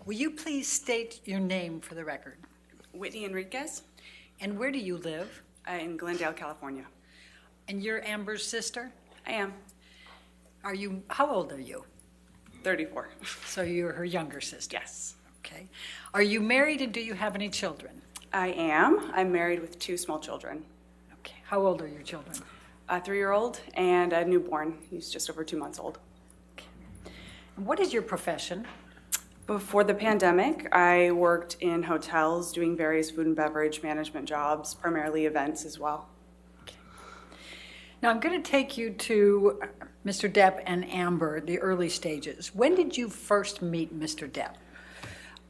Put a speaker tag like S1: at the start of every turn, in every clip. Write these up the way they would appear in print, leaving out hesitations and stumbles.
S1: Will you please state your name for the record?
S2: Whitney Enriquez,
S1: And where do you live?
S2: in Glendale, California.
S1: And you're Amber's sister?
S2: I am
S1: How old are you?
S2: 34.
S1: So you're her younger sister?
S2: Yes.
S1: Okay. Are you married and do you have any children?
S2: I am. I'm married with 2 small children,
S1: Okay. How old are your children?
S2: a 3-year-old and a newborn. He's just over 2 months old.
S1: And what is your profession?
S2: Before the pandemic, I worked in hotels doing various food and beverage management jobs, primarily events as well.
S1: Now I'm going to take you to Mr. Depp and Amber, the early stages. When did you first meet Mr. Depp?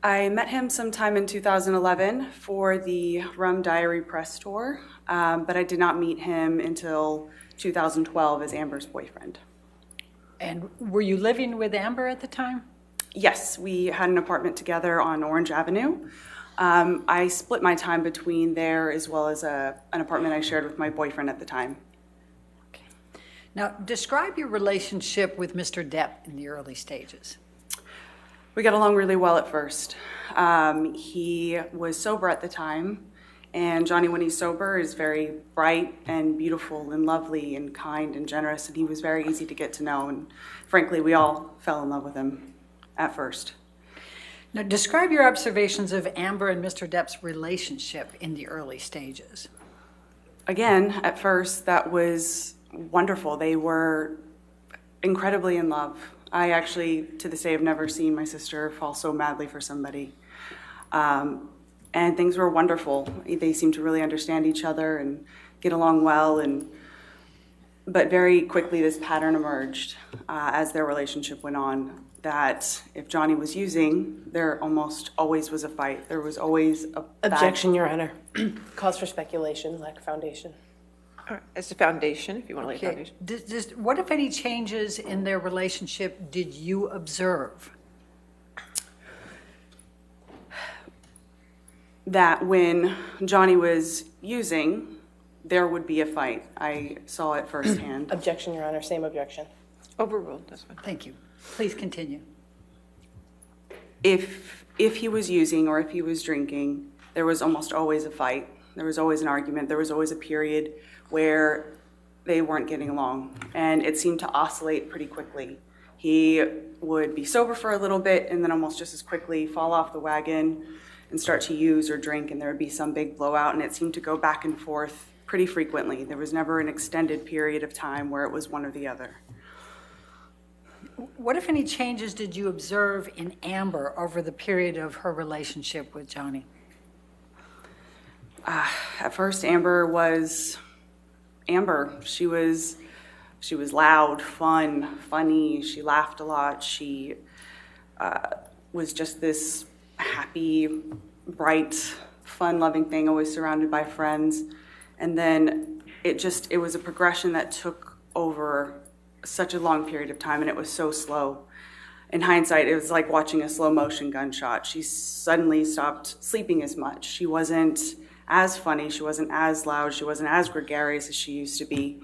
S2: I met him sometime in 2011 for the Rum Diary press tour, but I did not meet him until 2012 as Amber's boyfriend.
S1: And were you living with Amber at the time?
S2: Yes, we had an apartment together on Orange Avenue. I split my time between there as well as an apartment I shared with my boyfriend at the time.
S1: Okay. Now describe your relationship with Mr. Depp in the early stages.
S2: We got along really well at first. He was sober at the time, and Johnny, when he's sober, is very bright and beautiful and lovely and kind and generous, and he was very easy to get to know, and frankly, we all fell in love with him at first.
S1: Now describe your observations of Amber and Mr. Depp's relationship in the early stages.
S2: Again, at first, that was wonderful. They were incredibly in love. I actually, to this day, have never seen my sister fall so madly for somebody. And things were wonderful. They seemed to really understand each other and get along well. But very quickly, this pattern emerged as their relationship went on, that if Johnny was using, there almost always was a fight. There was always a
S3: Objection, Your Honor. Cause for speculation, lack of foundation.
S4: As a foundation, if you want to lay a
S1: Okay.
S4: foundation.
S1: What, if any, changes in their relationship did you observe?
S2: That when Johnny was using, there would be a fight. I saw it firsthand.
S3: Objection, Your Honor. Same objection.
S4: Overruled, that's fine.
S1: Thank you. Please continue.
S2: If he was using or if he was drinking, there was almost always a fight. There was always an argument. There was always a period where they weren't getting along, and it seemed to oscillate pretty quickly. He would be sober for a little bit and then almost just as quickly fall off the wagon and start to use or drink, and there would be some big blowout, and it seemed to go back and forth pretty frequently. There was never an extended period of time where it was one or the other.
S1: What, if any, changes did you observe in Amber over the period of her relationship with Johnny?
S2: At first, Amber was Amber. She was loud, fun, funny. She laughed a lot. She was just this happy, bright, fun-loving thing, always surrounded by friends. And then it was a progression that took over such a long period of time, and it was so slow. In hindsight, it was like watching a slow-motion gunshot. She suddenly stopped sleeping as much. She wasn't as funny, she wasn't as loud, she wasn't as gregarious as she used to be.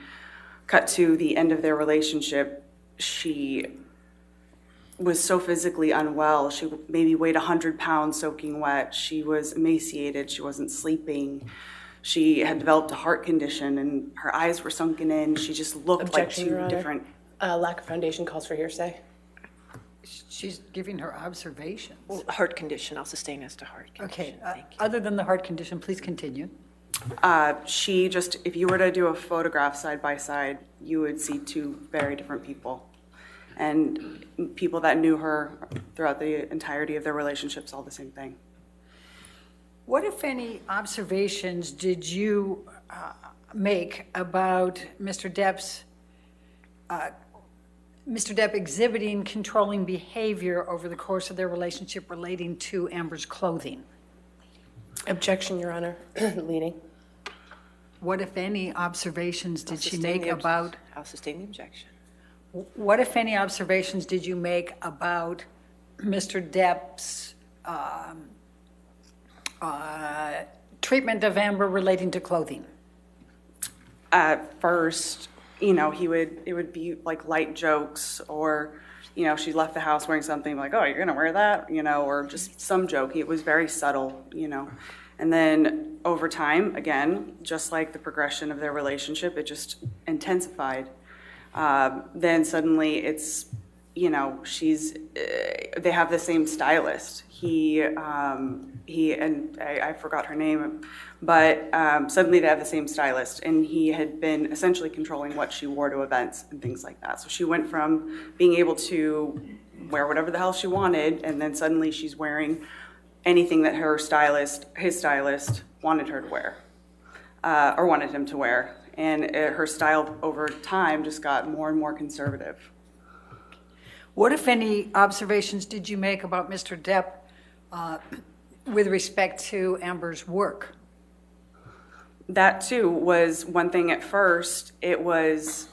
S2: Cut to the end of their relationship, she was so physically unwell. She maybe weighed 100 pounds soaking wet. She was emaciated, she wasn't sleeping. She had developed a heart condition, and her eyes were sunken in. She just looked
S3: Objection,
S2: like
S3: Your
S2: two
S3: Honor.
S2: different.
S3: Lack of foundation calls for hearsay.
S1: She's giving her observations.
S4: Well, heart condition, I'll sustain as to heart
S1: Okay,
S4: condition. Thank you.
S1: other than the heart condition, please continue.
S2: She just, if you were to do a photograph side by side, you would see 2 very different people. And people that knew her throughout the entirety of their relationship saw the same thing.
S1: What, if any, observations did you make about Mr. Depp exhibiting controlling behavior over the course of their relationship relating to Amber's clothing?
S3: Objection, Your Honor. Leading.
S1: What, if any, observations
S4: I'll
S1: did she
S4: sustain
S1: make
S4: the
S1: about?
S4: I'll sustain the objection.
S1: What, if any, observations did you make about Mr. Depp's treatment of Amber relating to clothing?
S2: At first, it would be like light jokes, or you know, she left the house wearing something like, oh, you're going to wear that, you know, or just some joke. It was very subtle, you know. And then over time, again, just like the progression of their relationship, it just intensified. Then suddenly it's, you know, they have the same stylist. He and I forgot her name, but suddenly they have the same stylist, and he had been essentially controlling what she wore to events and things like that. So she went from being able to wear whatever the hell she wanted, and then suddenly she's wearing anything that his stylist wanted her to wear, or wanted him to wear. And her style over time just got more and more conservative.
S1: What, if any, observations did you make about Mr. Depp with respect to Amber's work?
S2: That too was one thing at first. He was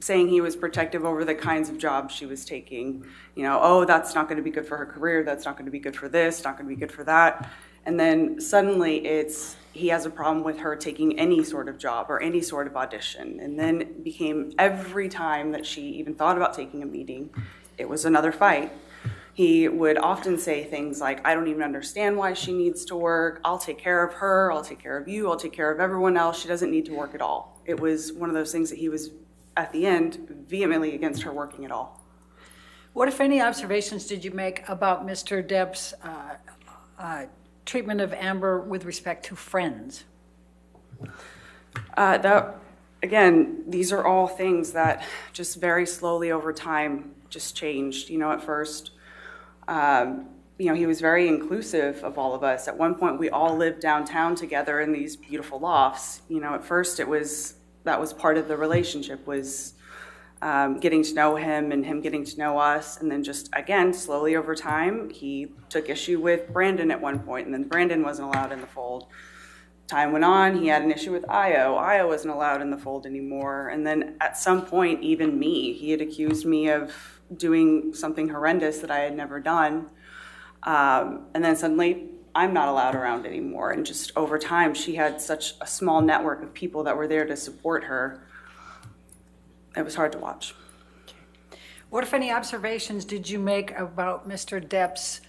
S2: saying he was protective over the kinds of jobs she was taking. You know, oh, that's not going to be good for her career. That's not going to be good for this, not going to be good for that. And then suddenly he has a problem with her taking any sort of job or any sort of audition. And then it became every time that she even thought about taking a meeting, it was another fight. He would often say things like, I don't even understand why she needs to work. I'll take care of her. I'll take care of you. I'll take care of everyone else. She doesn't need to work at all. It was one of those things that he was, at the end, vehemently against her working at all.
S1: What, if any, observations did you make about Mr. Depp's treatment of Amber with respect to friends?
S2: Again, these are all things that just very slowly over time just changed. You know, at first, you know, he was very inclusive of all of us. At one point, we all lived downtown together in these beautiful lofts. You know, at first that was part of the relationship, was getting to know him and him getting to know us. And then just, again, slowly over time, he took issue with Brandon at one point, and then Brandon wasn't allowed in the fold. Time went on, he had an issue with Io. Io wasn't allowed in the fold anymore. And then at some point, even me, he had accused me of doing something horrendous that I had never done. And then suddenly, I'm not allowed around anymore. And just over time, she had such a small network of people that were there to support her. It was hard to watch.
S1: What, if any, observations did you make about Mr. Depp's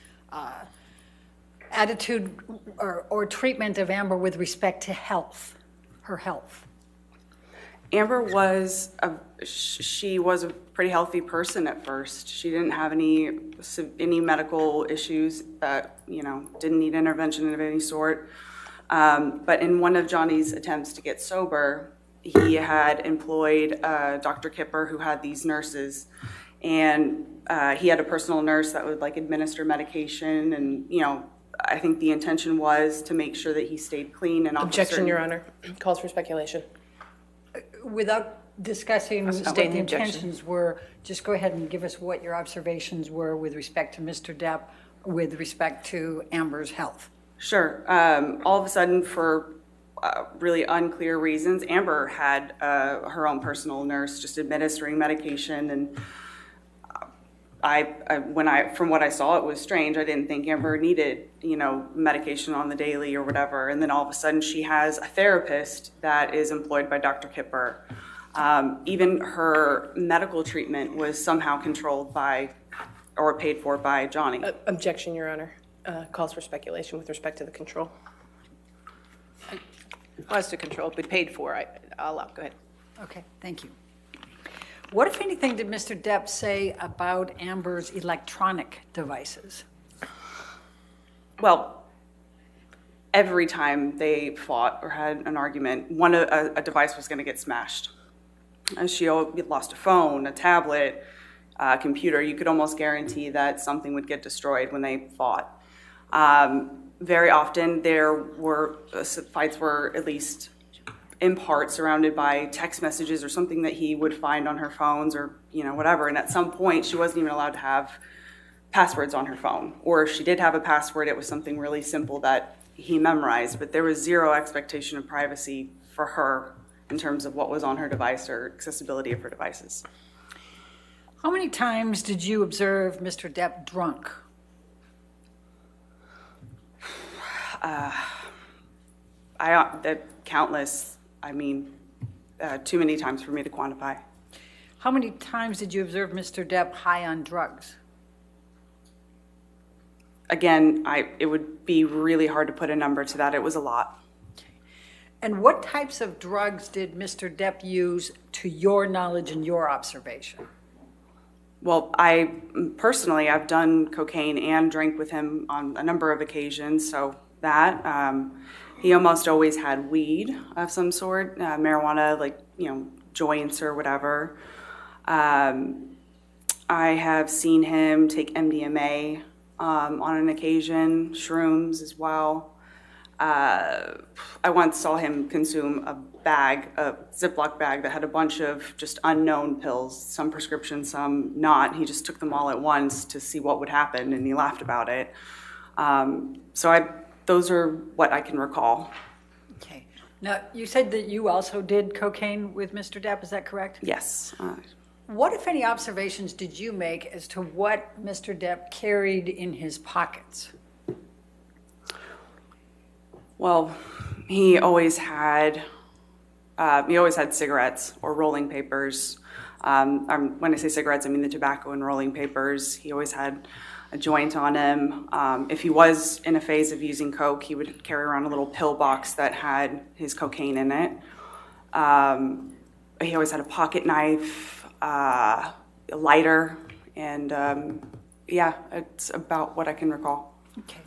S1: attitude or treatment of Amber with respect to her health?
S2: Amber was she was a pretty healthy person at first. She didn't have any medical issues that, you know, didn't need intervention of any sort. But in one of Johnny's attempts to get sober, he had employed Dr. Kipper, who had these nurses, and he had a personal nurse that would like administer medication, and, you know, I think the intention was to make sure that he stayed clean and
S3: Objection, Your Honor. Calls for speculation.
S1: Without discussing what
S4: sustain
S1: the
S4: the objection.
S1: intentions were, just go ahead and give us what your observations were with respect to Mr. Depp, with respect to Amber's health.
S2: Sure. All of a sudden, for really unclear reasons, Amber had her own personal nurse just administering medication, and from what I saw, it was strange. I didn't think Amber needed, you know, medication on the daily or whatever. And then all of a sudden, she has a therapist that is employed by Dr. Kipper. Even her medical treatment was somehow controlled by or paid for by Johnny.
S3: Objection, Your Honor. Calls for speculation with respect to the control.
S4: Was to control, but paid for. I'll allow. Go ahead.
S1: Okay, thank you. What, if anything, did Mr. Depp say about Amber's electronic devices?
S2: Well, every time they fought or had an argument, a device was going to get smashed. And she lost a phone, a tablet, a computer. You could almost guarantee that something would get destroyed when they fought. Very often, fights were at least in part surrounded by text messages or something that he would find on her phones, or, you know, whatever. And at some point, she wasn't even allowed to have passwords on her phone. Or if she did have a password, it was something really simple that he memorized. But there was zero expectation of privacy for her in terms of what was on her device or accessibility of her devices.
S1: How many times did you observe Mr. Depp drunk?
S2: Countless. I mean, too many times for me to quantify.
S1: How many times did you observe Mr. Depp high on drugs?
S2: Again, it would be really hard to put a number to that. It was a lot.
S1: And what types of drugs did Mr. Depp use to your knowledge and your observation?
S2: Well, personally, I've done cocaine and drank with him on a number of occasions, so that. He almost always had weed of some sort, marijuana, like, joints or whatever. I have seen him take MDMA on an occasion, shrooms as well. I once saw him consume a Ziploc bag that had a bunch of just unknown pills, some prescription, some not. He just took them all at once to see what would happen, and he laughed about it. Those are what I can recall.
S1: Okay. Now, you said that you also did cocaine with Mr. Depp, is that correct?
S2: Yes.
S1: What, if any, observations did you make as to what Mr. Depp carried in his pockets?
S2: Well, he always had cigarettes or rolling papers. When I say cigarettes, I mean the tobacco and rolling papers. He always had a joint on him. If he was in a phase of using coke, he would carry around a little pill box that had his cocaine in it. He always had a pocket knife, a lighter, and it's about what I can recall.
S1: Okay.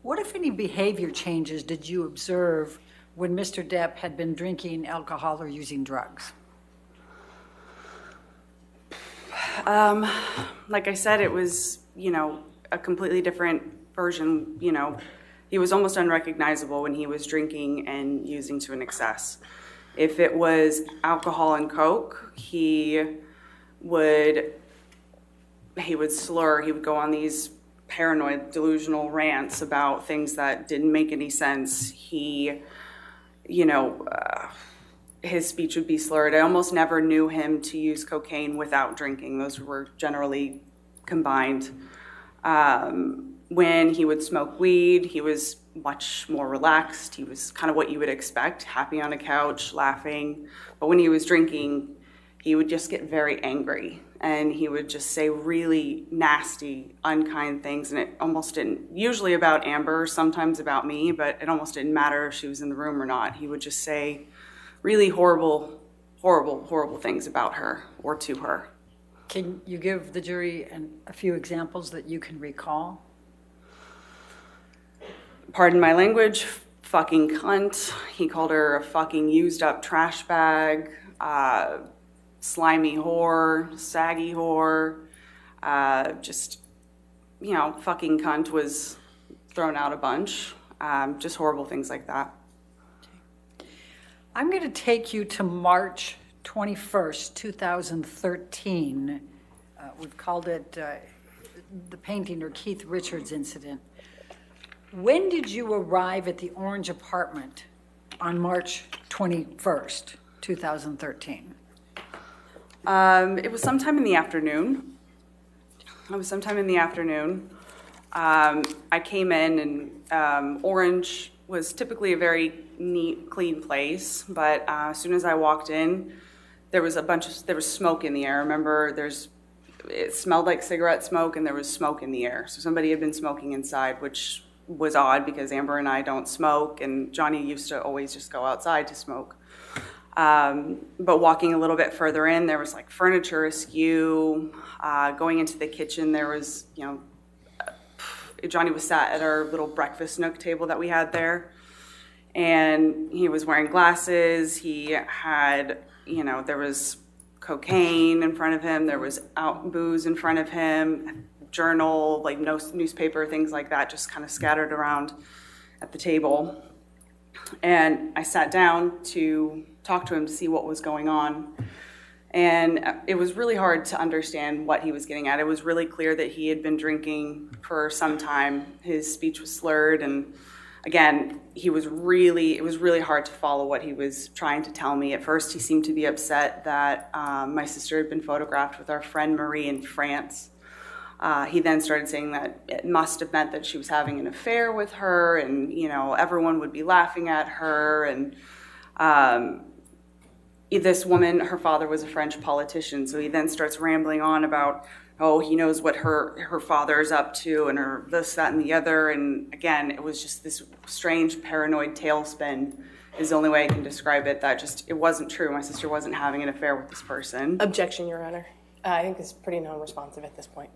S1: What, if any, behavior changes did you observe when Mr. Depp had been drinking alcohol or using drugs?
S2: Like I said, it was, a completely different version. He was almost unrecognizable when he was drinking and using to an excess. If it was alcohol and coke, he would slur. He would go on these paranoid, delusional rants about things that didn't make any sense. His speech would be slurred. I almost never knew him to use cocaine without drinking. Those were generally combined. When he would smoke weed, he was much more relaxed. He was kind of what you would expect, happy on a couch, laughing. But when he was drinking, he would just get very angry, and he would just say really nasty, unkind things, and it almost didn't, usually about Amber, sometimes about me, but it almost didn't matter if she was in the room or not. He would just say really horrible, horrible, horrible things about her or to her.
S1: Can you give the jury a few examples that you can recall?
S2: Pardon my language, fucking cunt. He called her a fucking used up trash bag, slimy whore, saggy whore. Fucking cunt was thrown out a bunch. Just horrible things like that.
S1: I'm going to take you to March 21st, 2013. We've called it the painting or Keith Richards incident. When did you arrive at the Orange apartment on March 21st, 2013?
S2: It was sometime in the afternoon. I came in, and Orange was typically a very neat, clean place, but as soon as I walked in, there was smoke in the air. Remember, it smelled like cigarette smoke, and there was smoke in the air. So somebody had been smoking inside, which was odd because Amber and I don't smoke, and Johnny used to always just go outside to smoke. But walking a little bit further in, there was like furniture askew. Going into the kitchen, there was, Johnny was sat at our little breakfast nook table that we had there, and he was wearing glasses. He had, there was cocaine in front of him. There was booze in front of him, journal, like no newspaper, things like that, just kind of scattered around at the table. And I sat down to talk to him to see what was going on. And it was really hard to understand what he was getting at. It was really clear that he had been drinking for some time. His speech was slurred, and again, it was really hard to follow what he was trying to tell me. At first, he seemed to be upset that my sister had been photographed with our friend Marie in France. He then started saying that it must have meant that she was having an affair with her, and everyone would be laughing at her, and this woman, her father was a French politician, so he then starts rambling on about, oh, he knows what her father's up to and her this, that, and the other. And again, it was just this strange paranoid tailspin is the only way I can describe it. That just, it wasn't true. My sister wasn't having an affair with this person.
S3: Objection, Your Honor. I think it's pretty non-responsive at this point.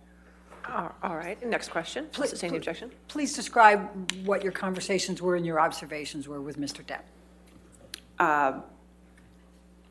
S4: All right, next question. I'll sustain the objection.
S1: Please describe what your conversations were and your observations were with Mr. Depp.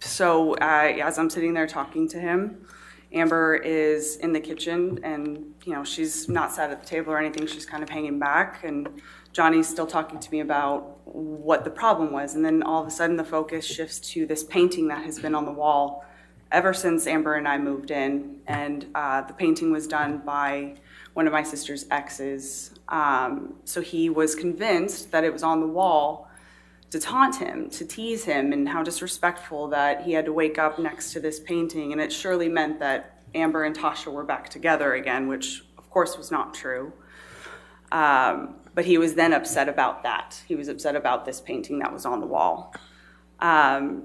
S2: So as I'm sitting there talking to him, Amber is in the kitchen and, you know, she's not sat at the table or anything. She's kind of hanging back, and Johnny's still talking to me about what the problem was. And then all of a sudden the focus shifts to this painting that has been on the wall ever since Amber and I moved in. And the painting was done by one of my sister's exes. So he was convinced that it was on the wall to taunt him, to tease him, and how disrespectful that he had to wake up next to this painting. And it surely meant that Amber and Tasha were back together again, which of course was not true. But he was then upset about that. He was upset about this painting that was on the wall. I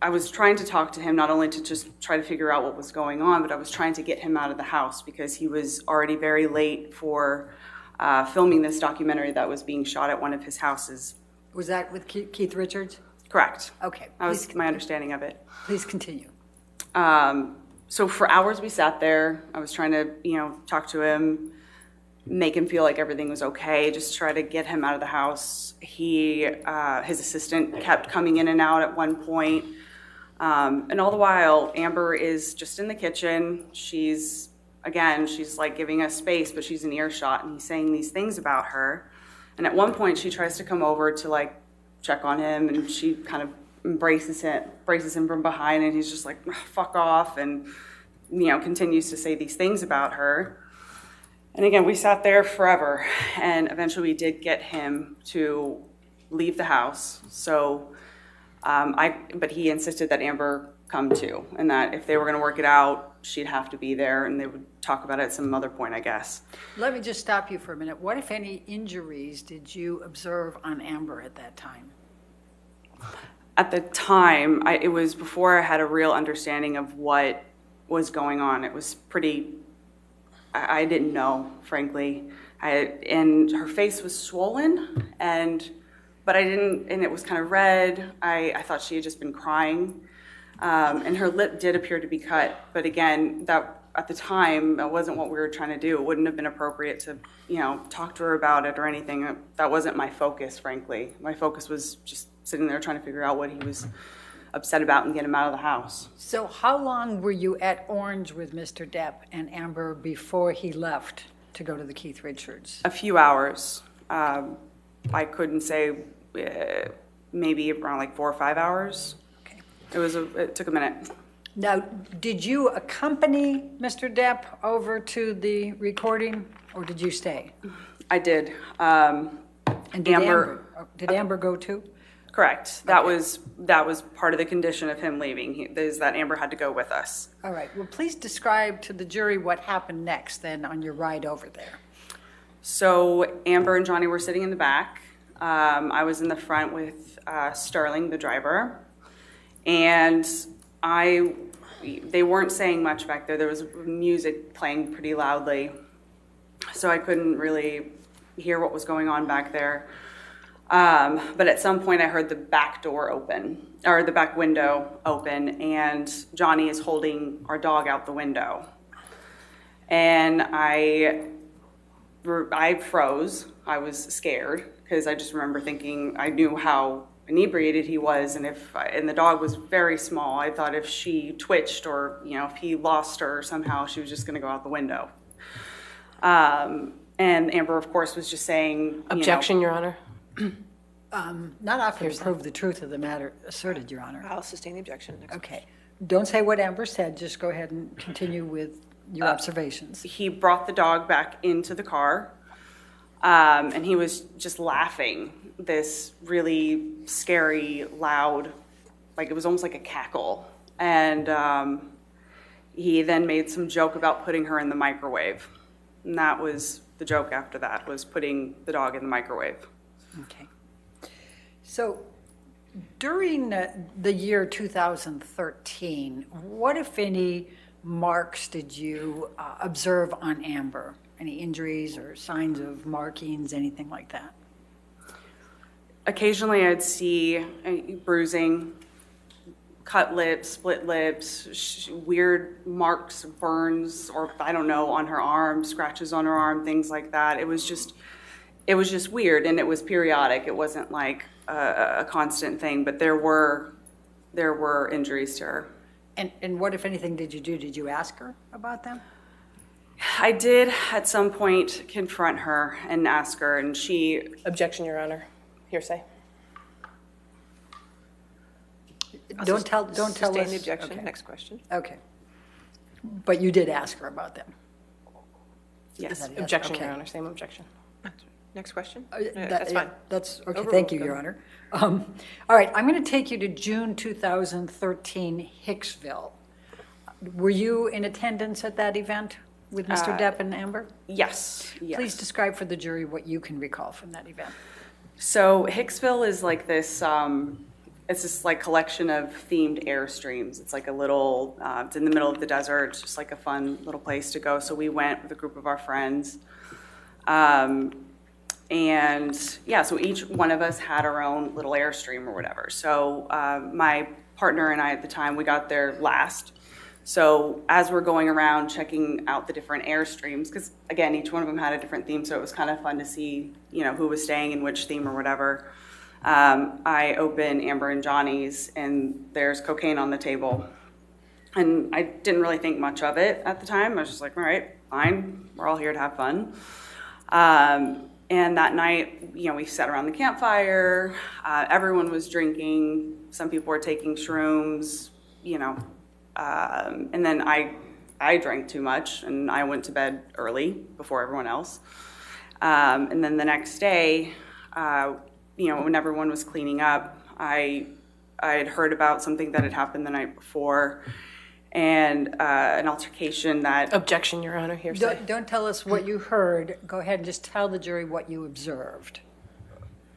S2: was trying to talk to him, not only to just try to figure out what was going on, but I was trying to get him out of the house because he was already very late for filming this documentary that was being shot at one of his houses.
S1: Was that with Keith Richards?
S2: Correct.
S1: Okay.
S2: That was my understanding of it.
S1: Please continue.
S2: So for hours we sat there. I was trying to, talk to him, make him feel like everything was okay, just try to get him out of the house. His assistant kept coming in and out at one point. And all the while, Amber is just in the kitchen. She's like giving us space, but she's in earshot, and he's saying these things about her. And at one point, she tries to come over to like check on him, and she kind of embraces him from behind, and he's just like, fuck off, and continues to say these things about her. And again, we sat there forever, and eventually we did get him to leave the house. So, but he insisted that Amber come too, and that if they were going to work it out, she'd have to be there, and they would talk about it at some other point, I guess.
S1: Let me just stop you for a minute. What, if any, injuries did you observe on Amber at that time?
S2: At the time, it was before I had a real understanding of what was going on. It was pretty, I didn't know, frankly. And her face was swollen, but I didn't, and it was kind of red. I thought she had just been crying. And her lip did appear to be cut, but again, that at the time, that wasn't what we were trying to do. It wouldn't have been appropriate to, talk to her about it or anything. That wasn't my focus, frankly. My focus was just sitting there trying to figure out what he was upset about and get him out of the house.
S1: So how long were you at Orange with Mr. Depp and Amber before he left to go to the Keith Richards?
S2: A few hours. I couldn't say, maybe around like 4 or 5 hours. It took a minute.
S1: Now, did you accompany Mr. Depp over to the recording, or did you stay?
S2: I did.
S1: And did Amber go too?
S2: Correct. That was part of the condition of him leaving, is that Amber had to go with us.
S1: All right. Well, please describe to the jury what happened next then on your ride over there.
S2: So Amber and Johnny were sitting in the back. I was in the front with Sterling, the driver. And they weren't saying much back there. There was music playing pretty loudly, so I couldn't really hear what was going on back there. But at some point I heard the back door open, or the back window open, and Johnny is holding our dog out the window. And I froze. I was scared because I just remember thinking, I knew how inebriated he was, and the dog was very small. I thought if she twitched or if he lost her somehow, she was just going to go out the window. And Amber, of course, was just saying,
S3: Objection, Your Honor.
S1: Not often to prove the truth of the matter asserted, Your Honor.
S4: I'll sustain the objection. Next
S1: Okay. Don't say what Amber said. Just go ahead and continue with your observations.
S2: He brought the dog back into the car, and he was just laughing, this really scary, loud, like it was almost like a cackle. And he then made some joke about putting her in the microwave. And that was the joke after that, was putting the dog in the microwave.
S1: Okay. So During the year 2013, what, if any, marks did you observe on Amber? Any injuries or signs of markings, anything like that?
S2: Occasionally I'd see bruising, cut lips, split lips, weird marks, burns, or I don't know, on her arm, scratches on her arm, things like that. It was just weird, and it was periodic. It wasn't like a constant thing, but there were injuries to her.
S1: And what, if anything, did you do? Did you ask her about them?
S2: I did at some point confront her and ask her, and she...
S3: Objection, Your Honor. Hearsay.
S1: Don't tell
S4: Sustain
S1: us.
S4: the objection.
S1: Okay.
S4: Next question.
S1: Okay. But you did ask her about them?
S2: Yes.
S1: Is that a yes?
S3: Objection,
S1: Okay.
S3: Your Honor. Same objection.
S4: Next question?
S1: That's
S4: fine.
S1: That's, okay,
S4: Overruled.
S1: thank you,
S4: Go
S1: Your
S4: ahead.
S1: Honor. All right, I'm going to take you to June 2013, Hicksville. Were you in attendance at that event with Mr. Depp and Amber?
S2: Yes.
S1: Please describe for the jury what you can recall from that event.
S2: So Hicksville is like this, it's this like collection of themed Airstreams. It's like a little, it's in the middle of the desert. It's just like a fun little place to go. So we went with a group of our friends. And yeah, so each one of us had our own little Airstream or whatever. So my partner and I at the time, we got there last. So as we're going around checking out the different Airstreams, because again, each one of them had a different theme, so it was kind of fun to see, you know, who was staying in which theme or whatever. I open Amber and Johnny's, and there's cocaine on the table. And I didn't really think much of it at the time. I was just like, all right, fine, we're all here to have fun. And that night, you know, we sat around the campfire. Everyone was drinking. Some people were taking shrooms, you know. And then I drank too much, and I went to bed early before everyone else. And then the next day, you know, when everyone was cleaning up, I had heard about something that had happened the night before, and an altercation that...
S3: Objection, Your Honor. Hearsay.
S1: Don't tell us what you heard. Go ahead and just tell the jury what you observed.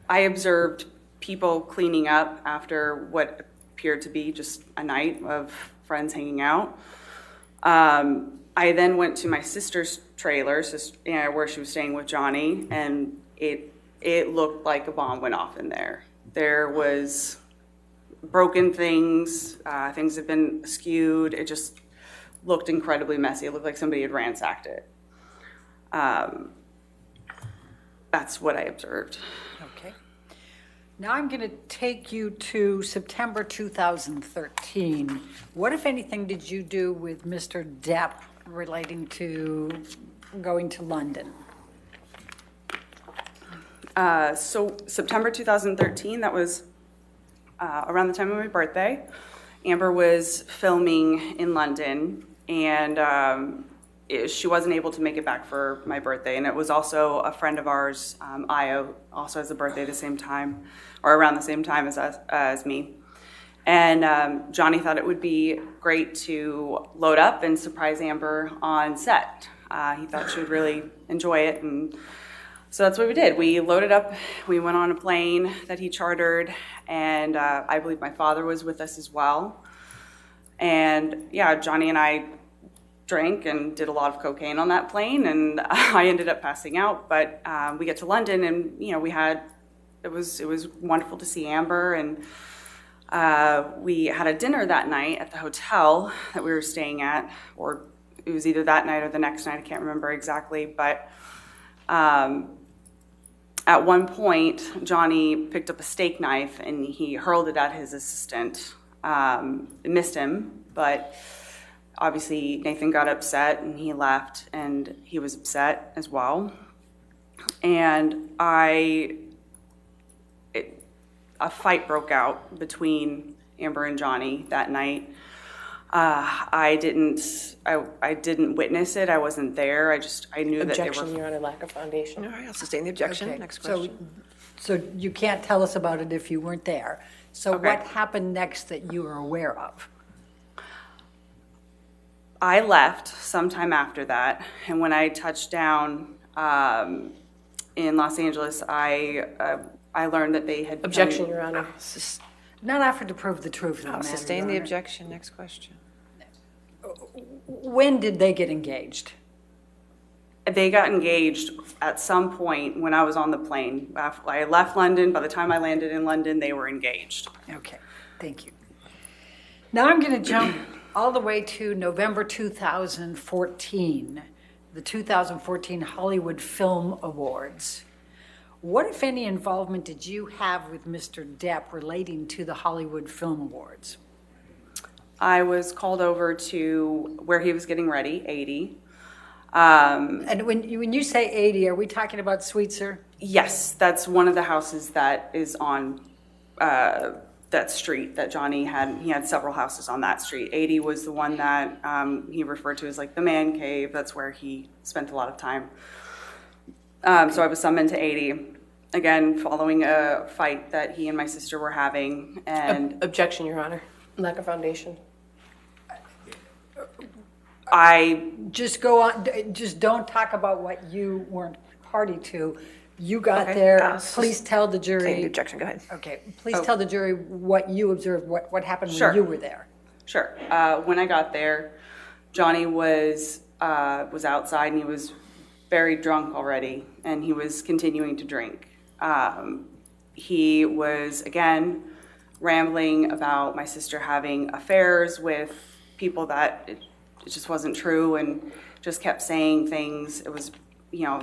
S2: I observed people cleaning up after what appeared to be just a night of friends hanging out. I then went to my sister's trailer, where she was staying with Johnny, and it looked like a bomb went off in there. There was broken things, things had been skewed. It just looked incredibly messy. It looked like somebody had ransacked it. That's what I observed.
S1: Okay. Now I'm going to take you to September 2013. What, if anything, did you do with Mr. Depp relating to going to London?
S2: So September 2013, that was around the time of my birthday. Amber was filming in London, and she wasn't able to make it back for my birthday. And it was also a friend of ours, Io, also has a birthday the same time, or around the same time as me. And Johnny thought it would be great to load up and surprise Amber on set. He thought she would really enjoy it, and so that's what we did. We loaded up, we went on a plane that he chartered, and I believe my father was with us as well. And yeah, Johnny and I drank and did a lot of cocaine on that plane, and I ended up passing out. But we get to London, and you know, it was wonderful to see Amber, and we had a dinner that night at the hotel that we were staying at, or it was either that night or the next night, I can't remember exactly, but at one point, Johnny picked up a steak knife and he hurled it at his assistant. It missed him, but obviously Nathan got upset and he left, and he was upset as well. And a fight broke out between Amber and Johnny that night. I didn't witness it. I wasn't there. I knew that they
S3: Objection,
S2: were...
S3: Your Honor. Lack of foundation.
S4: All right, I'll sustain the objection.
S1: Okay,
S4: Next question.
S1: So you can't tell us about it if you weren't there. So
S2: Okay.
S1: what happened next that you were aware of?
S2: I left sometime after that, and when I touched down in Los Angeles, I learned that they had...
S3: Objection, Your Honor.
S1: Not offered to prove the truth of the
S4: I'll
S1: matter,
S4: sustain
S1: Your
S4: the
S1: Honor.
S4: objection. Next question.
S1: When did they get engaged?
S2: They got engaged at some point when I was on the plane. I left London. By the time I landed in London, they were engaged.
S1: Okay, thank you. Now I'm going to jump all the way to November 2014, the 2014 Hollywood Film Awards. What, if any, involvement did you have with Mr. Depp relating to the Hollywood Film Awards?
S2: I was called over to where he was getting ready, 80.
S1: And when you say 80, are we talking about Sweetser?
S2: Yes, that's one of the houses that is on that street that Johnny had. He had several houses on that street. 80 was the one that he referred to as like the man cave. That's where he spent a lot of time. So I was summoned to 80, again, following a fight that he and my sister were having. And
S3: Objection, Your Honor. Lack of foundation.
S2: I
S1: Just go on, just don't talk about what you weren't party to. You got
S4: Okay,
S1: there, please tell the
S4: Sustain the
S1: jury.
S4: objection. Go ahead.
S1: Okay, please tell the jury what you observed, what happened
S2: Sure.
S1: when you were there.
S2: Sure. When I got there, Johnny was outside and he was very drunk already, and he was continuing to drink. He was, again, rambling about my sister having affairs with people that it just wasn't true, and just kept saying things. It was,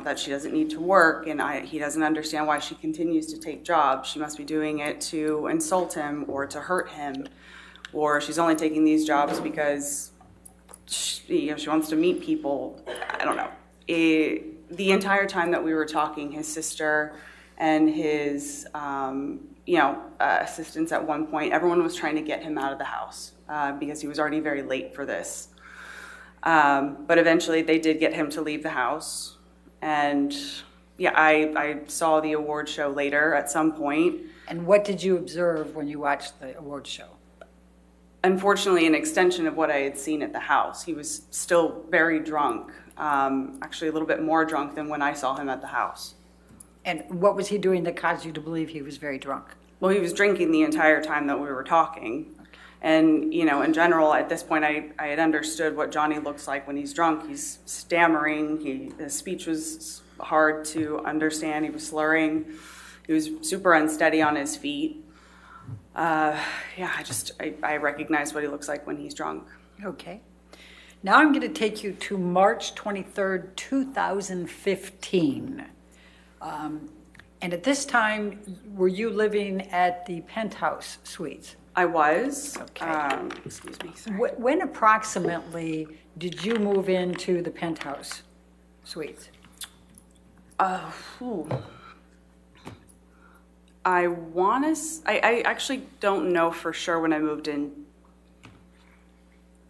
S2: that she doesn't need to work, and he doesn't understand why she continues to take jobs. She must be doing it to insult him or to hurt him, or she's only taking these jobs because she wants to meet people. I don't know. The entire time that we were talking, his sister and his assistants at one point, everyone was trying to get him out of the house because he was already very late for this. But eventually they did get him to leave the house. And yeah, I saw the award show later at some point.
S1: And what did you observe when you watched the award show?
S2: Unfortunately, an extension of what I had seen at the house. He was still very drunk, actually a little bit more drunk than when I saw him at the house.
S1: And what was he doing that caused you to believe he was very drunk?
S2: Well, he was drinking the entire time that we were talking. And, in general, at this point, I had understood what Johnny looks like when he's drunk. He's stammering. His speech was hard to understand. He was slurring. He was super unsteady on his feet. I recognize what he looks like when he's drunk.
S1: Okay. Now I'm going to take you to March 23rd, 2015. And at this time, were you living at the penthouse suites?
S2: I was.
S1: Okay.
S2: Excuse me. Sorry.
S1: When approximately did you move into the penthouse suites?
S2: I actually don't know for sure when I moved in.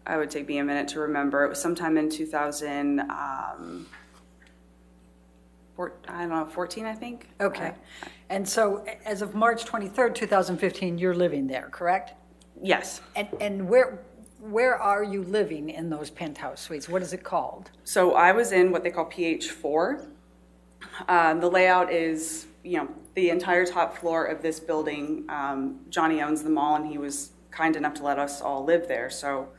S2: I would take me a minute to remember. It was sometime in 14, I think.
S1: Okay. And so as of March 23rd, 2015, you're living there, correct?
S2: Yes.
S1: And where are you living in those penthouse suites? What is it called?
S2: So I was in what they call PH4. The layout is, the entire top floor of this building. Johnny owns the mall, and he was kind enough to let us all live there. So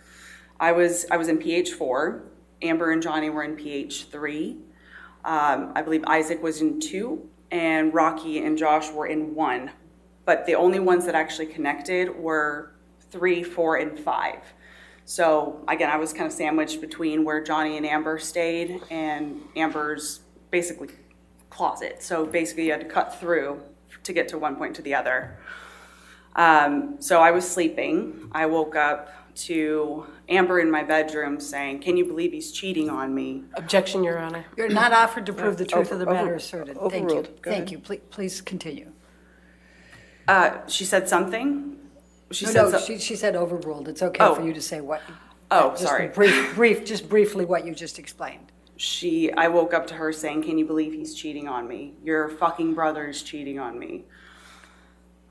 S2: I was in PH4. Amber and Johnny were in PH3. I believe Isaac was in 2, and Rocky and Josh were in 1. But the only ones that actually connected were 3, 4, and 5. So again, I was kind of sandwiched between where Johnny and Amber stayed and Amber's basically closet. So basically you had to cut through to get to one point to the other. So I was sleeping. I woke up to Amber in my bedroom saying, "Can you believe he's cheating on me?"
S3: Objection, Your Honor.
S1: You're not offered to prove the truth of the matter asserted. Thank you.
S4: Overruled. Go
S1: Thank you. Please continue.
S2: She said something. She
S1: said overruled. It's okay
S2: Oh.
S1: for you to say what.
S2: Oh,
S1: just
S2: sorry.
S1: Just briefly what you just explained.
S2: I woke up to her saying, "Can you believe he's cheating on me? Your fucking brother is cheating on me."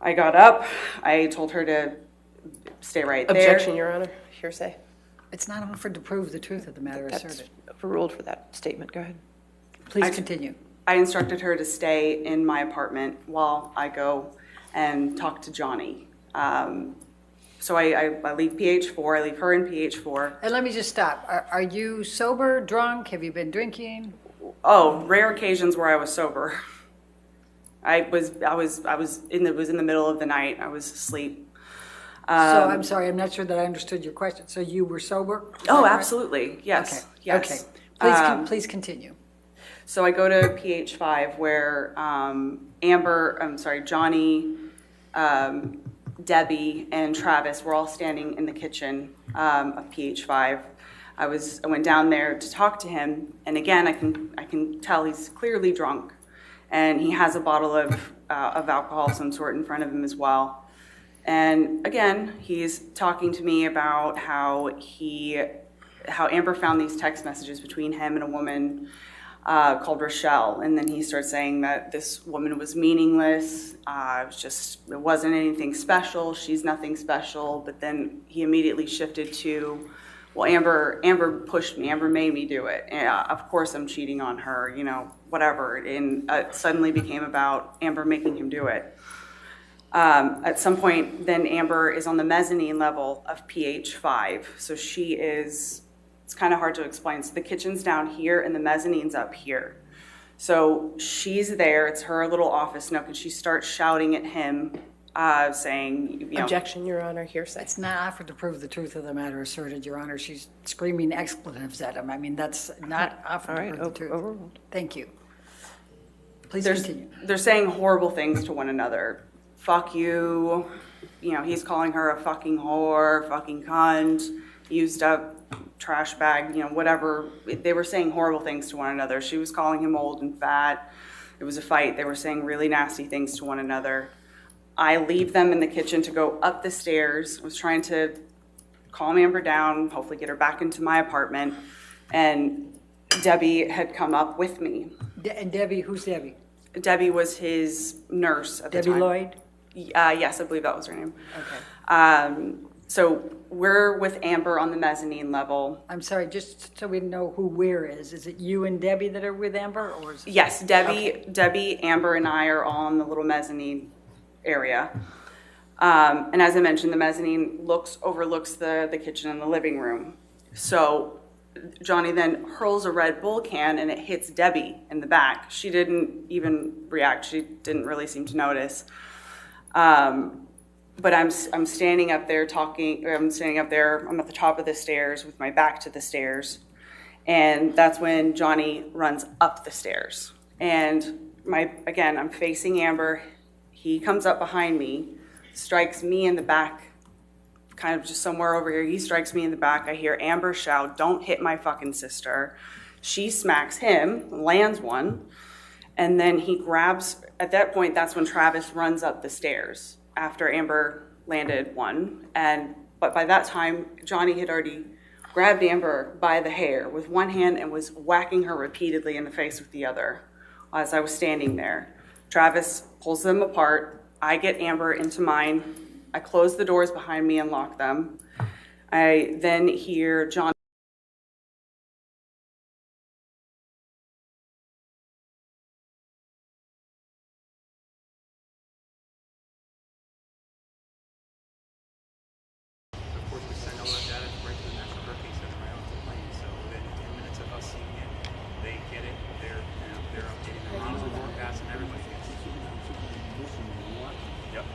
S2: I got up. I told her to stay right there.
S3: Objection, Your Honor. Hearsay.
S1: It's not offered to prove the truth of the matter
S4: That's
S1: asserted.
S4: overruled for that statement. Go ahead.
S1: Please
S2: I-
S1: continue.
S2: I instructed her to stay in my apartment while I go and talk to Johnny. So I leave PH4, I leave her in PH4.
S1: And let me just stop. Are you sober, drunk? Have you been drinking?
S2: Oh, rare occasions where I was sober. It was in the middle of the night. I was asleep.
S1: So I'm sorry, I'm not sure that I understood your question. So you were sober? Is that
S2: Oh,
S1: correct?
S2: absolutely. Yes.
S1: Okay.
S2: Yes.
S1: Okay. Please continue.
S2: So I go to PH5 where Johnny, Debbie, and Travis were all standing in the kitchen of PH5. I went down there to talk to him, and again, I can tell he's clearly drunk, and he has a bottle of alcohol of some sort in front of him as well. And again, he's talking to me about how Amber found these text messages between him and a woman called Rochelle, and then he starts saying that this woman was meaningless. It wasn't anything special. She's nothing special. But then he immediately shifted to, well, Amber pushed me. Amber made me do it. And, of course, I'm cheating on her. Whatever. And it suddenly became about Amber making him do it. At some point, then Amber is on the mezzanine level of PH5. So she is. It's kind of hard to explain. So the kitchen's down here and the mezzanine's up here. So she's there. It's her little office nook, and she starts shouting at him, saying,
S3: Objection, Your Honor, hearsay.
S1: It's not offered to prove the truth of the matter asserted, Your Honor. She's screaming expletives at him. I mean, that's not offered to prove the truth.
S4: Overruled.
S1: Thank you. Please continue.
S2: They're saying horrible things to one another. Fuck you. He's calling her a fucking whore, fucking cunt, used up trash bag, whatever. They were saying horrible things to one another. She was calling him old and fat. It was a fight. They were saying really nasty things to one another. I leave them in the kitchen to go up the stairs. I was trying to calm Amber down, hopefully get her back into my apartment. And Debbie had come up with me.
S1: And Debbie, who's Debbie?
S2: Debbie was his nurse at the time.
S1: Debbie Lloyd?
S2: Yes, I believe that was her name.
S1: Okay.
S2: So we're with Amber on the mezzanine level.
S1: I'm sorry, just so we know who where is. Is it you and Debbie that are with Amber, or is it?
S2: Yes, Debbie, Amber, and I are all in the little mezzanine area. And as I mentioned, the mezzanine overlooks the kitchen and the living room. So Johnny then hurls a Red Bull can, and it hits Debbie in the back. She didn't even react. She didn't really seem to notice. But I'm standing up there talking. I'm standing up there. I'm at the top of the stairs with my back to the stairs, and that's when Johnny runs up the stairs. And I'm facing Amber. He comes up behind me, strikes me in the back, kind of just somewhere over here. He strikes me in the back. I hear Amber shout, "Don't hit my fucking sister." She smacks him, lands one, and then he grabs. At that point, that's when Travis runs up the stairs after Amber landed one. But by that time, Johnny had already grabbed Amber by the hair with one hand and was whacking her repeatedly in the face with the other as I was standing there. Travis pulls them apart. I get Amber into mine. I close the doors behind me and lock them. I then hear John.
S5: Of course, we send all that data right to the National Hurricane Center right onto the plane. So within 10 minutes of us seeing it, they get it. They're updating their models and forecasts, and everybody gets it. Yep.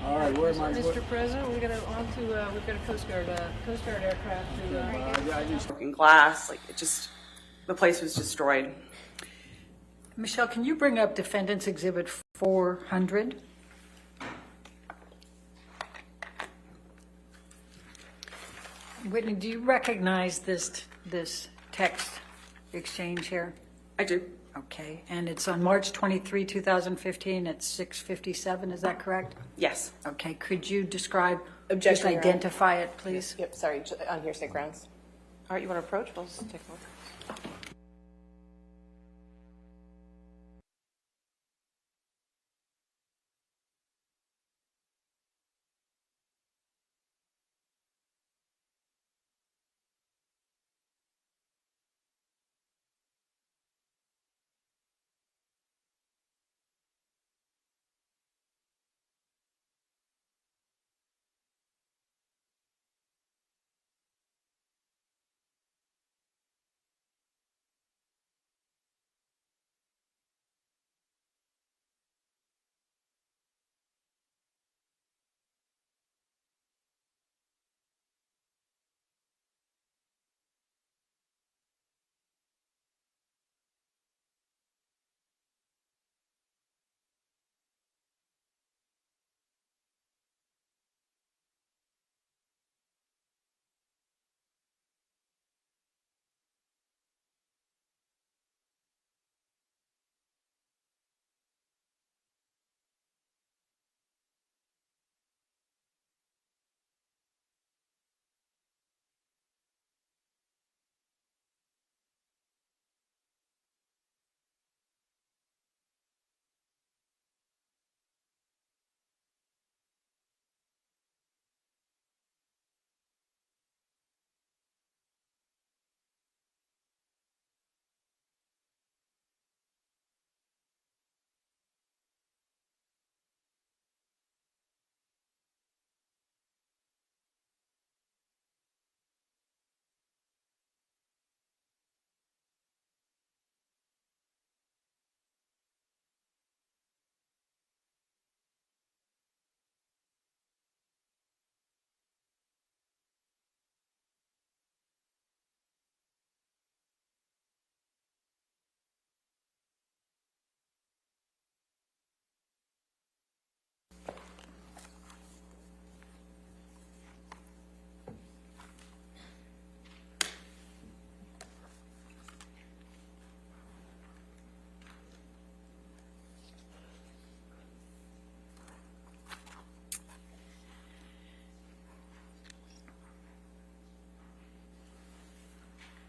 S6: All right, where am I?
S7: Mr. President, we've got a Coast Guard aircraft to,
S2: Broken glass, the place was destroyed.
S1: Michelle, can you bring up Defendant's Exhibit 400? Whitney, do you recognize this text exchange here?
S2: I do.
S1: Okay, and it's on March 23, 2015 at 6:57, is that correct?
S2: Yes.
S1: Okay, could you describe,
S3: Objection,
S1: just
S3: Your Honor.
S1: identify it, please?
S3: Yep, sorry, on hearsay grounds.
S4: All right, you want to approach? We'll just take a look.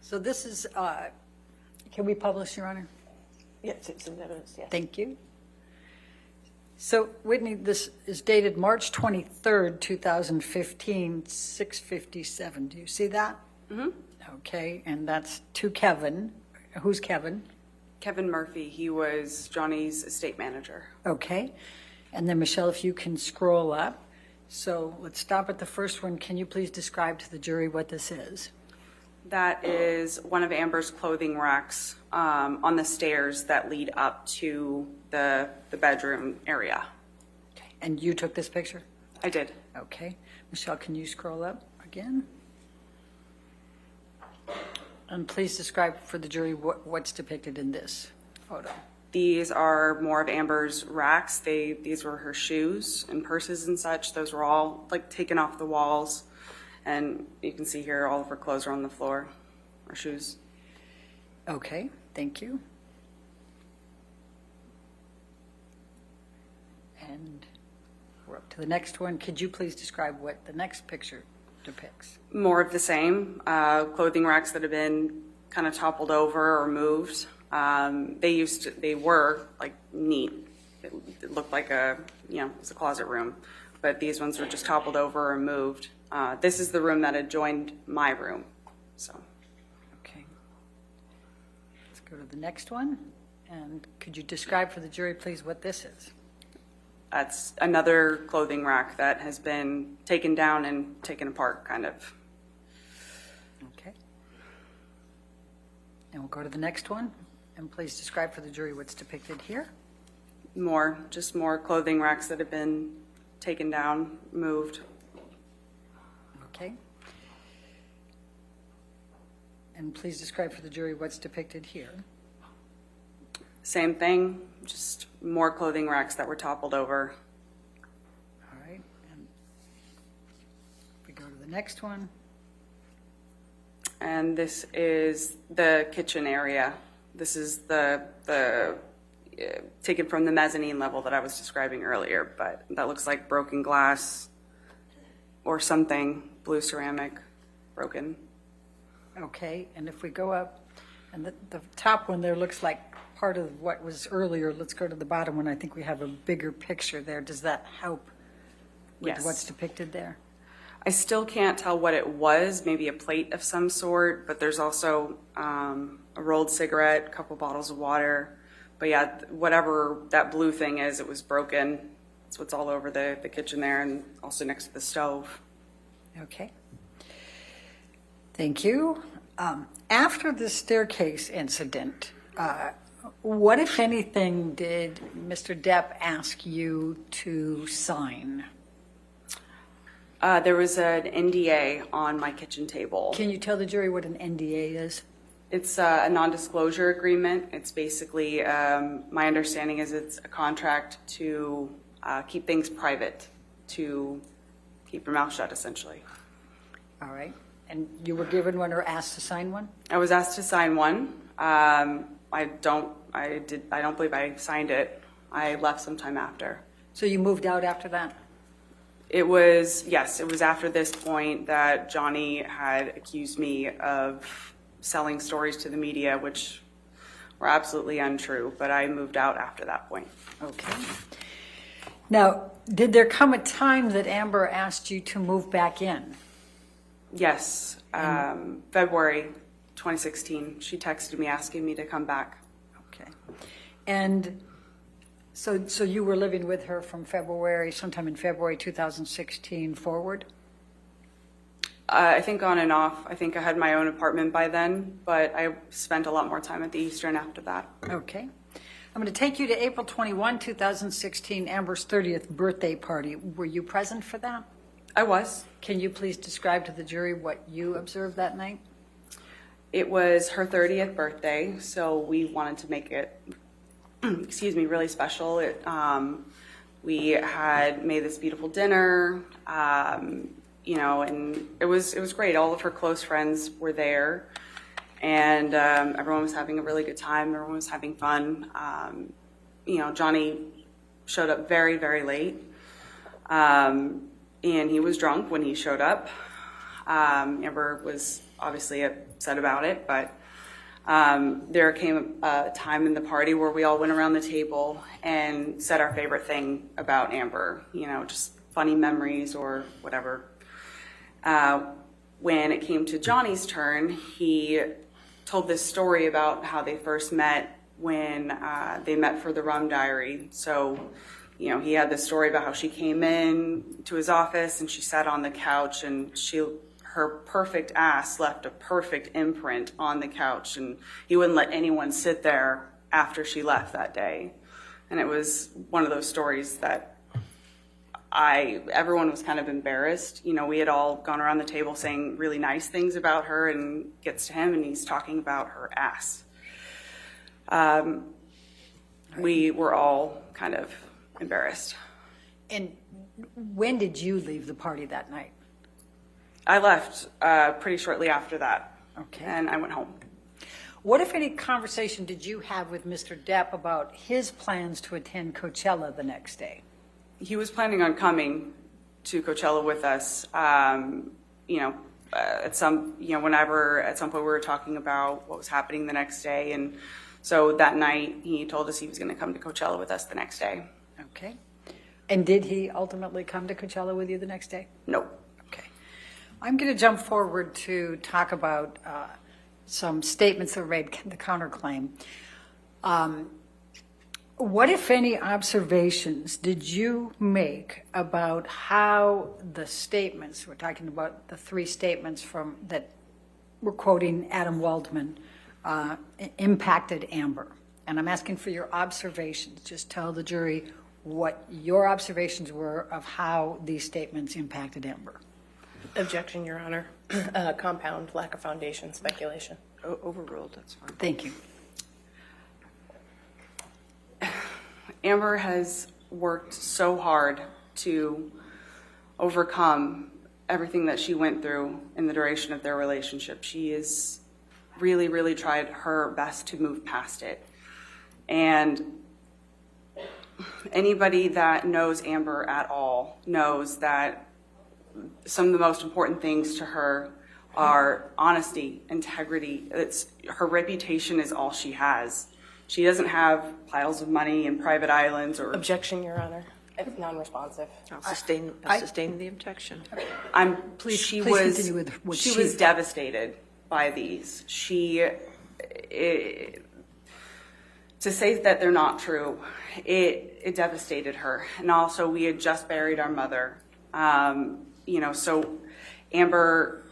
S1: So this is, can we publish, Your Honor?
S4: Yes, it's in evidence, yes.
S1: Thank you. So Whitney, this is dated March 23rd, 2015, 6:57. Do you see that?
S2: Mm-hmm.
S1: Okay, and that's to Kevin. Who's Kevin?
S2: Kevin Murphy, he was Johnny's estate manager.
S1: Okay. And then Michelle, if you can scroll up. So let's stop at the first one. Can you please describe to the jury what this is?
S2: That is one of Amber's clothing racks on the stairs that lead up to the bedroom area.
S1: Okay. And you took this picture?
S2: I did.
S1: Okay. Michelle, can you scroll up again? And please describe for the jury what's depicted in this photo.
S2: These are more of Amber's racks. These were her shoes and purses and such. Those were all like taken off the walls. And you can see here all of her clothes are on the floor, her shoes.
S1: Okay, thank you. And we're up to the next one. Could you please describe what the next picture depicts?
S2: More of the same, clothing racks that have been kind of toppled over or moved. They were like neat. It looked like it was a closet room, but these ones were just toppled over or moved. This is the room that adjoined my room, so.
S1: Okay. Let's go to the next one. And could you describe for the jury, please, what this is?
S2: That's another clothing rack that has been taken down and taken apart, kind of.
S1: Okay. And we'll go to the next one. And please describe for the jury what's depicted here.
S2: Just more clothing racks that have been taken down, moved.
S1: Okay. And please describe for the jury what's depicted here.
S2: Same thing, just more clothing racks that were toppled over.
S1: All right. And we go to the next one.
S2: And this is the kitchen area. This is the taken from the mezzanine level that I was describing earlier, but that looks like broken glass or something, blue ceramic, broken.
S1: Okay. And if we go up, and the top one there looks like part of what was earlier. Let's go to the bottom one. I think we have a bigger picture there. Does that help with
S2: Yes.
S1: what's depicted there?
S2: I still can't tell what it was, maybe a plate of some sort, but there's also a rolled cigarette, a couple bottles of water. But yeah, whatever that blue thing is, it was broken. That's what's all over the kitchen there and also next to the stove.
S1: Okay. Thank you. After the staircase incident, what, if anything, did Mr. Depp ask you to sign?
S2: There was an NDA on my kitchen table.
S1: Can you tell the jury what an NDA is?
S2: It's a non-disclosure agreement. It's basically, my understanding is it's a contract to keep things private, to keep your mouth shut, essentially.
S1: All right. And you were given one or asked to sign one?
S2: I was asked to sign one. I don't believe I signed it. I left sometime after.
S1: So you moved out after that?
S2: It was after this point that Johnny had accused me of selling stories to the media, which were absolutely untrue, but I moved out after that point.
S1: Okay. Now, did there come a time that Amber asked you to move back in?
S2: Yes, February 2016, she texted me asking me to come back.
S1: Okay. And so you were living with her from sometime in February 2016 forward?
S2: I think on and off. I think I had my own apartment by then, but I spent a lot more time at the Eastern after that.
S1: Okay. I'm going to take you to April 21, 2016, Amber's 30th birthday party. Were you present for that?
S2: I was.
S1: Can you please describe to the jury what you observed that night?
S2: It was her 30th birthday, so we wanted to make it, really special. We had made this beautiful dinner, and it was great. All of her close friends were there, and everyone was having a really good time. Everyone was having fun. Johnny showed up very, very late, and he was drunk when he showed up. Amber was obviously upset about it, but there came a time in the party where we all went around the table and said our favorite thing about Amber, just funny memories or whatever. When it came to Johnny's turn, he told this story about how they first met when they met for the rum diary. So, he had this story about how she came in to his office and she sat on the couch and her perfect ass left a perfect imprint on the couch, and he wouldn't let anyone sit there after she left that day. And it was one of those stories that everyone was kind of embarrassed. We had all gone around the table saying really nice things about her, and gets to him and he's talking about her ass. We were all kind of embarrassed.
S1: And when did you leave the party that night?
S2: I left pretty shortly after that.
S1: Okay.
S2: And I went home.
S1: What, if any, conversation did you have with Mr. Depp about his plans to attend Coachella the next day?
S2: He was planning on coming to Coachella with us. Whenever at some point we were talking about what was happening the next day, and so that night he told us he was going to come to Coachella with us the next day.
S1: Okay. And did he ultimately come to Coachella with you the next day?
S2: No.
S1: Okay. I'm going to jump forward to talk about some statements that were made, the counterclaim. What, if any, observations did you make about how the statements, we're talking about the three statements that we're quoting Adam Waldman, impacted Amber? And I'm asking for your observations. Just tell the jury what your observations were of how these statements impacted Amber.
S3: Objection, Your Honor. Compound, lack of foundation, speculation.
S4: Overruled, that's fine.
S1: Thank you.
S2: Amber has worked so hard to overcome everything that she went through in the duration of their relationship. She has really, really tried her best to move past it. And anybody that knows Amber at all knows that some of the most important things to her are honesty, integrity. Her reputation is all she has. She doesn't have piles of money and private islands or...
S3: Objection, Your Honor. It's non-responsive.
S4: I'll sustain the objection.
S1: Please continue with what
S2: she was devastated by these. To say that they're not true, it devastated her. And also, we had just buried our mother. So Amber,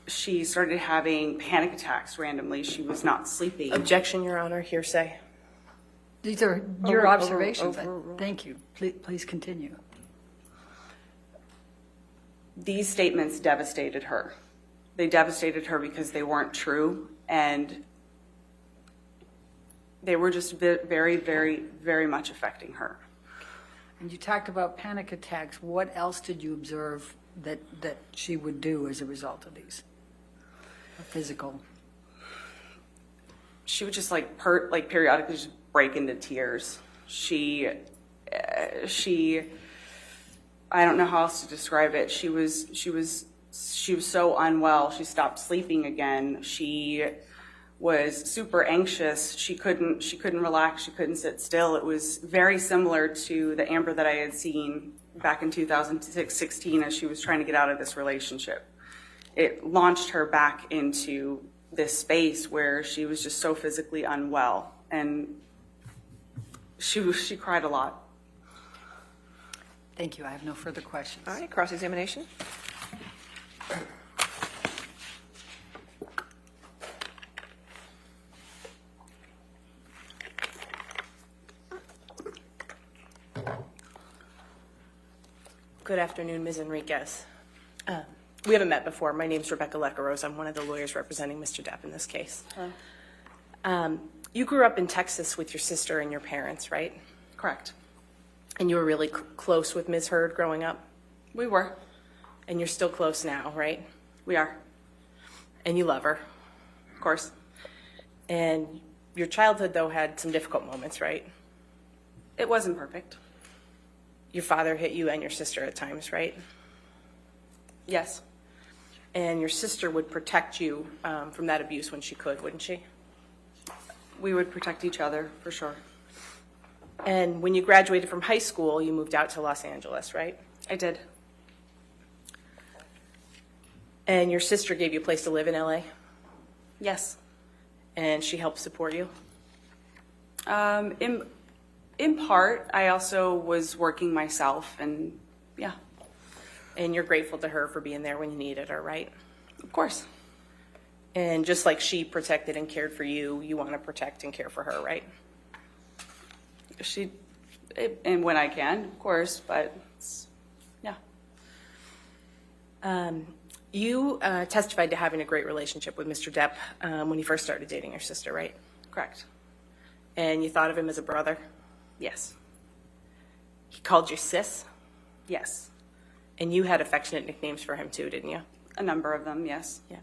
S2: she started having panic attacks randomly. She was not sleeping.
S3: Objection, Your Honor. Hearsay.
S1: These are your observations.
S4: overruled.
S1: Thank you. Please continue.
S2: These statements devastated her. They devastated her because they weren't true, and they were just very, very, very much affecting her.
S1: And you talked about panic attacks. What else did you observe that she would do as a result of these? Physical.
S2: She would just periodically just break into tears. She I don't know how else to describe it. She was so unwell. She stopped sleeping again. She was super anxious. She couldn't relax. She couldn't sit still. It was very similar to the Amber that I had seen back in 2016 as she was trying to get out of this relationship. It launched her back into this space where she was just so physically unwell, and she cried a lot.
S1: Thank you. I have no further questions.
S4: All right, cross-examination.
S3: Good afternoon, Ms. Enriquez. We haven't met before. My name's Rebecca Lecaros. I'm one of the lawyers representing Mr. Depp in this case. You grew up in Texas with your sister and your parents, right?
S2: Correct.
S3: And you were really close with Ms. Heard growing up?
S2: We were.
S3: And you're still close now, right?
S2: We are.
S3: And you love her.
S2: Of course.
S3: And your childhood, though, had some difficult moments, right?
S2: It wasn't perfect.
S3: Your father hit you and your sister at times, right?
S2: Yes.
S3: And your sister would protect you from that abuse when she could, wouldn't she?
S2: We would protect each other, for sure.
S3: And when you graduated from high school, you moved out to Los Angeles, right?
S2: I did.
S3: And your sister gave you a place to live in LA?
S2: Yes.
S3: And she helped support you?
S2: In part, I also was working myself, and yeah,
S3: And you're grateful to her for being there when you needed her, right?
S2: of course.
S3: And just like she protected and cared for you, you want to protect and care for her, right?
S2: And when I can, of course, but yeah.
S3: You testified to having a great relationship with Mr. Depp when you first started dating your sister, right?
S2: Correct.
S3: And you thought of him as a brother?
S2: Yes.
S3: He called you sis?
S2: Yes.
S3: And you had affectionate nicknames for him too, didn't you?
S2: A number of them, yes.
S3: Yeah.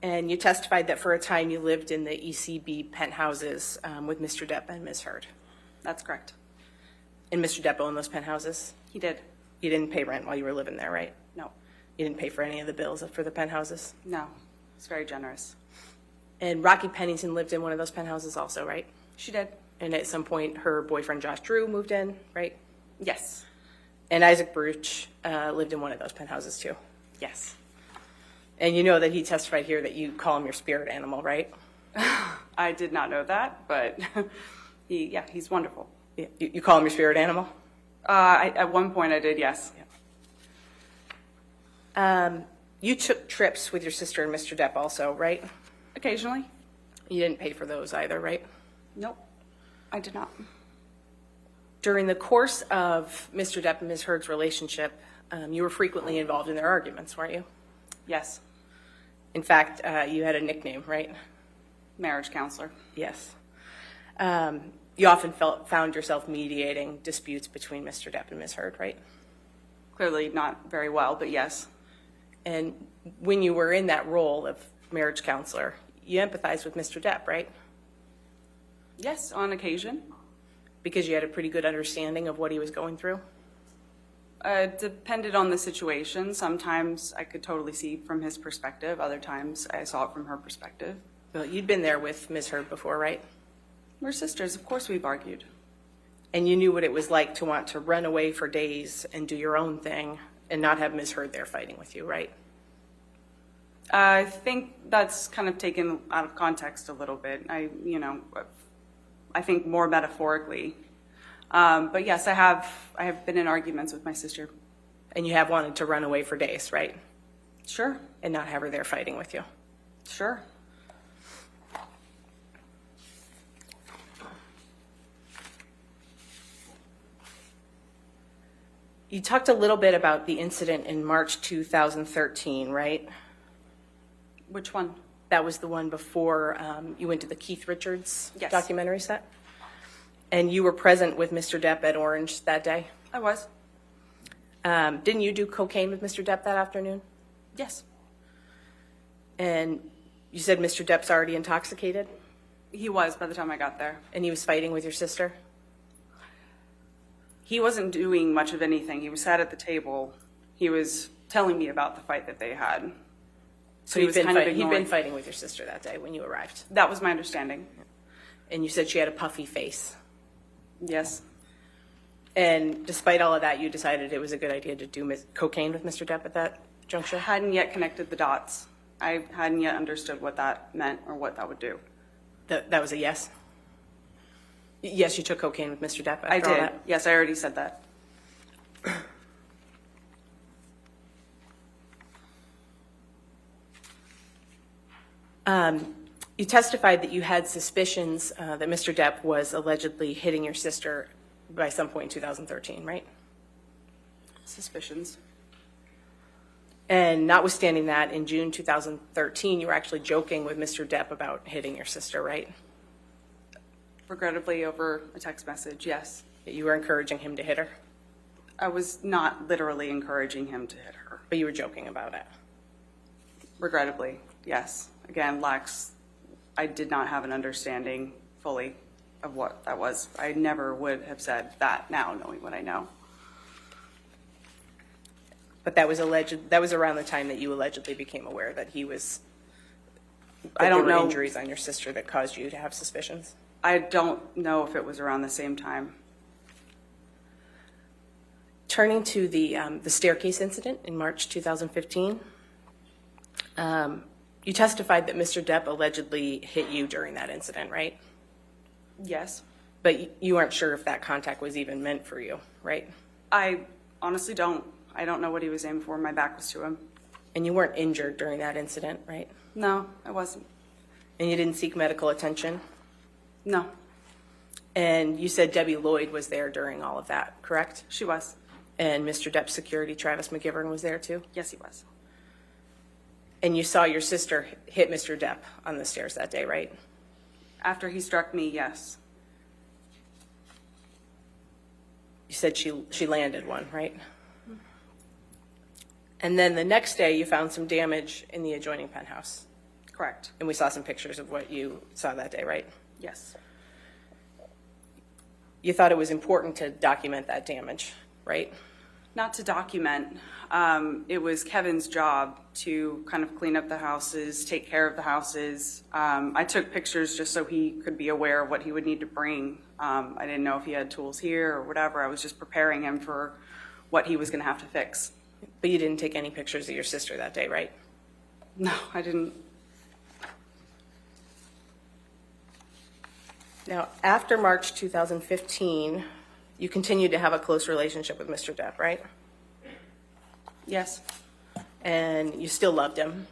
S3: And you testified that for a time you lived in the ECB penthouses with Mr. Depp and Ms. Heard.
S2: That's correct.
S3: And Mr. Depp owned those penthouses?
S2: He did.
S3: You didn't pay rent while you were living there, right?
S2: No.
S3: You didn't pay for any of the bills for the penthouses?
S2: No. It's very generous.
S3: And Rocky Pennington lived in one of those penthouses also, right?
S2: She did.
S3: And at some point, her boyfriend Josh Drew moved in, right?
S2: Yes.
S3: And Isaac Baruch lived in one of those penthouses too.
S2: Yes.
S3: And you know that he testified here that you call him your spirit animal, right?
S2: I did not know that, but he's wonderful.
S3: You call him your spirit animal?
S2: At one point I did, yes.
S3: You took trips with your sister and Mr. Depp also, right?
S2: Occasionally.
S3: You didn't pay for those either, right?
S2: Nope. I did not.
S3: During the course of Mr. Depp and Ms. Heard's relationship, you were frequently involved in their arguments, weren't you?
S2: Yes.
S3: In fact, you had a nickname, right?
S2: Marriage counselor.
S3: Yes. You often found yourself mediating disputes between Mr. Depp and Ms. Heard, right?
S2: Clearly not very well, but yes.
S3: And when you were in that role of marriage counselor, you empathized with Mr. Depp, right?
S2: Yes, on occasion.
S3: Because you had a pretty good understanding of what he was going through?
S2: Depended on the situation. Sometimes I could totally see from his perspective. Other times I saw it from her perspective.
S3: Well, you'd been there with Ms. Heard before, right?
S2: We're sisters. Of course we've argued.
S3: And you knew what it was like to want to run away for days and do your own thing and not have Ms. Heard there fighting with you, right?
S2: I think that's kind of taken out of context a little bit. I think more metaphorically. But yes, I have been in arguments with my sister.
S3: And you have wanted to run away for days, right?
S2: Sure.
S3: And not have her there fighting with you.
S2: Sure.
S3: You talked a little bit about the incident in March 2013, right?
S2: Which one?
S3: That was the one before you went to the Keith Richards
S2: Yes.
S3: documentary set? And you were present with Mr. Depp at Orange that day?
S2: I was.
S3: Didn't you do cocaine with Mr. Depp that afternoon?
S2: Yes.
S3: And you said Mr. Depp's already intoxicated?
S2: He was by the time I got there.
S3: And he was fighting with your sister?
S2: He wasn't doing much of anything. He was sat at the table. He was telling me about the fight that they had. So he was kind of
S3: he'd
S2: ignoring.
S3: been fighting with your sister that day when you arrived.
S2: That was my understanding.
S3: And you said she had a puffy face.
S2: Yes.
S3: And despite all of that, you decided it was a good idea to do cocaine with Mr. Depp at that
S2: I
S3: juncture?
S2: hadn't yet connected the dots. I hadn't yet understood what that meant or what that would do.
S3: That was a yes? Yes, you took cocaine with Mr. Depp after
S2: I
S3: all
S2: did.
S3: that?
S2: Yes, I already said that.
S3: You testified that you had suspicions that Mr. Depp was allegedly hitting your sister by some point in 2013, right?
S2: Suspicions.
S3: And notwithstanding that, in June 2013, you were actually joking with Mr. Depp about hitting your sister, right?
S2: Regrettably over a text message, yes.
S3: You were encouraging him to hit her,
S2: I was not literally encouraging him to hit her.
S3: but you were joking about it.
S2: Regrettably, yes. Again, I did not have an understanding fully of what that was. I never would have said that now, knowing what I know.
S3: But that was alleged, that was around the time that you allegedly became aware that he was, that
S2: I don't
S3: there were
S2: know.
S3: injuries on your sister that caused you to have suspicions?
S2: I don't know if it was around the same time.
S3: Turning to the staircase incident in March 2015, you testified that Mr. Depp allegedly hit you during that incident, right?
S2: Yes.
S3: But you aren't sure if that contact was even meant for you, right?
S2: I honestly don't. I don't know what he was aiming for. My back was to him.
S3: And you weren't injured during that incident, right?
S2: No, I wasn't.
S3: And you didn't seek medical attention?
S2: No,
S3: And you said Debbie Lloyd was there during all of that, correct?
S2: she was.
S3: And Mr. Depp's security, Travis McGivern, was there too?
S2: Yes, he was.
S3: And you saw your sister hit Mr. Depp on the stairs that day, right?
S2: After he struck me, yes.
S3: You said she landed one, right? And then the next day, you found some damage in the adjoining penthouse.
S2: Correct.
S3: And we saw some pictures of what you saw that day, right?
S2: Yes.
S3: You thought it was important to document that damage, right?
S2: Not to document. It was Kevin's job to kind of clean up the houses, take care of the houses. I took pictures just so he could be aware of what he would need to bring. I didn't know if he had tools here or whatever. I was just preparing him for what he was going to have to fix.
S3: But you didn't take any pictures of your sister that day, right?
S2: No, I didn't.
S3: Now, after March 2015, you continued to have a close relationship with Mr. Depp, right?
S2: Yes,
S3: And you still loved him,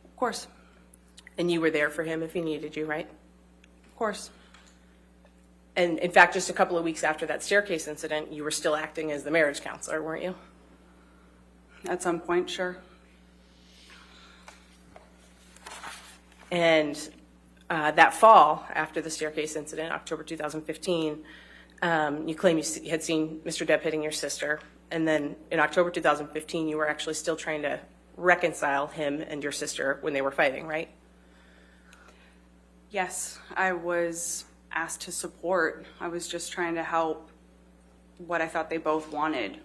S2: of course.
S3: and you were there for him if he needed you, right?
S2: Of course.
S3: And in fact, just a couple of weeks after that staircase incident, you were still acting as the marriage counselor, weren't you?
S2: At some point, sure.
S3: And that fall, after the staircase incident, October 2015, you claim you had seen Mr. Depp hitting your sister. And then in October 2015, you were actually still trying to reconcile him and your sister when they were fighting, right?
S2: Yes, I was asked to support. I was just trying to help what I thought they both wanted.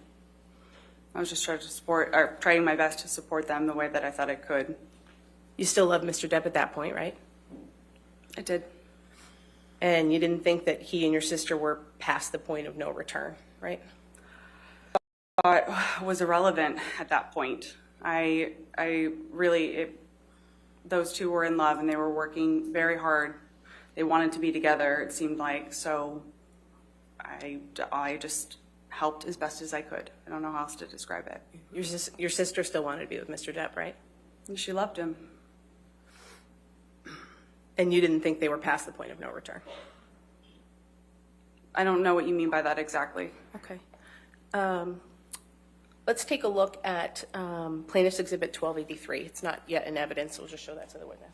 S2: I was just trying to support, or trying my best to support them the way that I thought I could.
S3: You still loved Mr. Depp at that point, right?
S2: I did.
S3: And you didn't think that he and your sister were past the point of no return, right?
S2: Thought was irrelevant at that point. I really, those two were in love and they were working very hard. They wanted to be together, it seemed like, so I just helped as best as I could. I don't know how else to describe it.
S3: Your sister still wanted to be with Mr. Depp, right?
S2: And she loved him.
S3: And you didn't think they were past the point of no return?
S2: I don't know what you mean by that exactly.
S3: Okay. Let's take a look at Plaintiff's Exhibit 1283. It's not yet in evidence, so we'll just show that to the witness.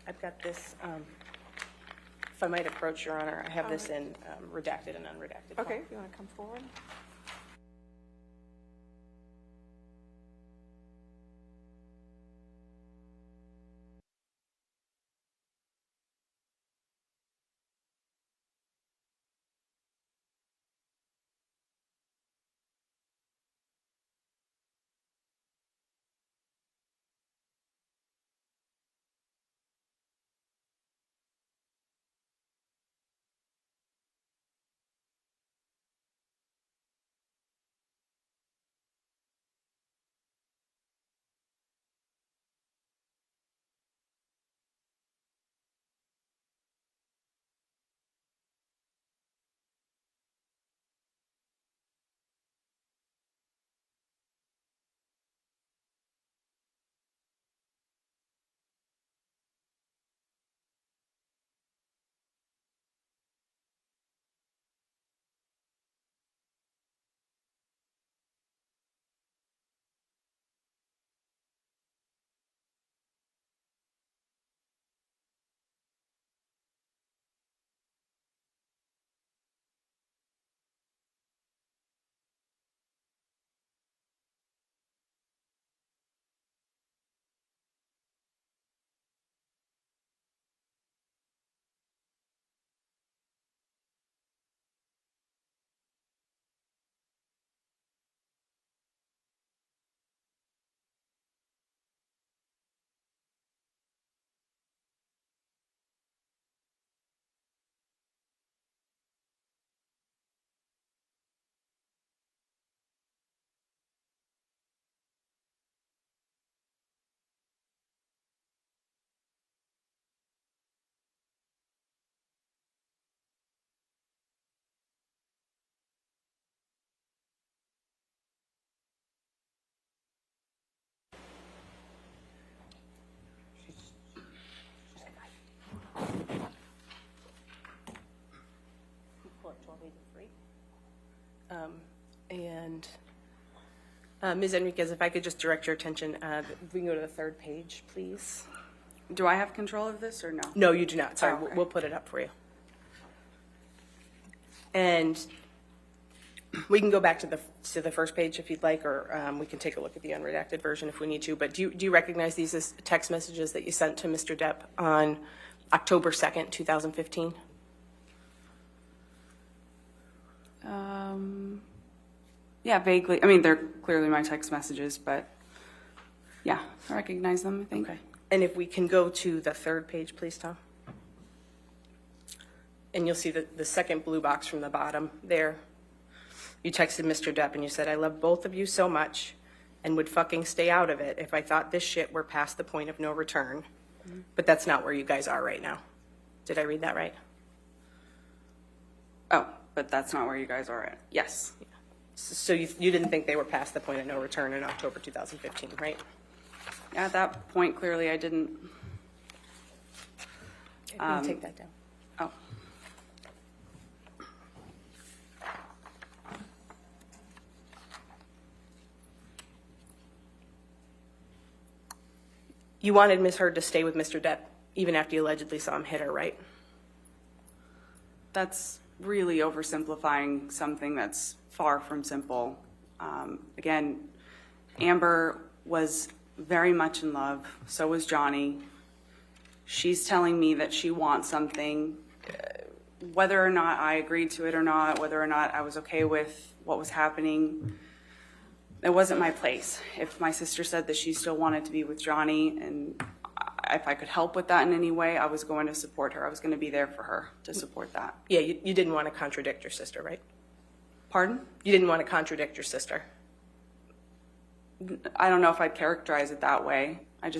S3: I've got this, if I might approach, Your Honor, I have this in redacted and unredacted form.
S4: Okay, if you want to come forward.
S3: And Ms. Enriquez, if I could just direct your attention, if we can go to the third page, please.
S2: Do I have control of this or no?
S3: No, you do not. Sorry,
S2: Oh, okay.
S3: we'll put it up for you. And we can go back to the first page if you'd like, or we can take a look at the unredacted version if we need to. But do you recognize these as text messages that you sent to Mr. Depp on October 2nd, 2015?
S2: Yeah, vaguely. I mean, they're clearly my text messages, but yeah, I recognize them, I think.
S3: Okay. And if we can go to the third page, please, Tom. And you'll see the second blue box from the bottom there. You texted Mr. Depp and you said, I love both of you so much and would fucking stay out of it if I thought this shit were past the point of no return. But that's not where you guys are right now. Did I read that right?
S2: Oh, but that's not where you guys are at. Yes.
S3: So you didn't think they were past the point of no return in October 2015, right?
S2: At that point, clearly I didn't.
S3: You can take that down.
S2: Oh.
S3: You wanted Ms. Heard to stay with Mr. Depp even after you allegedly saw him hit her, right?
S2: That's really oversimplifying something that's far from simple. Again, Amber was very much in love. So was Johnny. She's telling me that she wants something. Whether or not I agreed to it or not, whether or not I was okay with what was happening, it wasn't my place. If my sister said that she still wanted to be with Johnny and if I could help with that in any way, I was going to support her. I was going to be there for her to support that.
S3: Yeah, you didn't want to contradict your sister, right?
S2: Pardon?
S3: You didn't want to contradict your sister.
S2: I don't know if I'd characterize it that way. I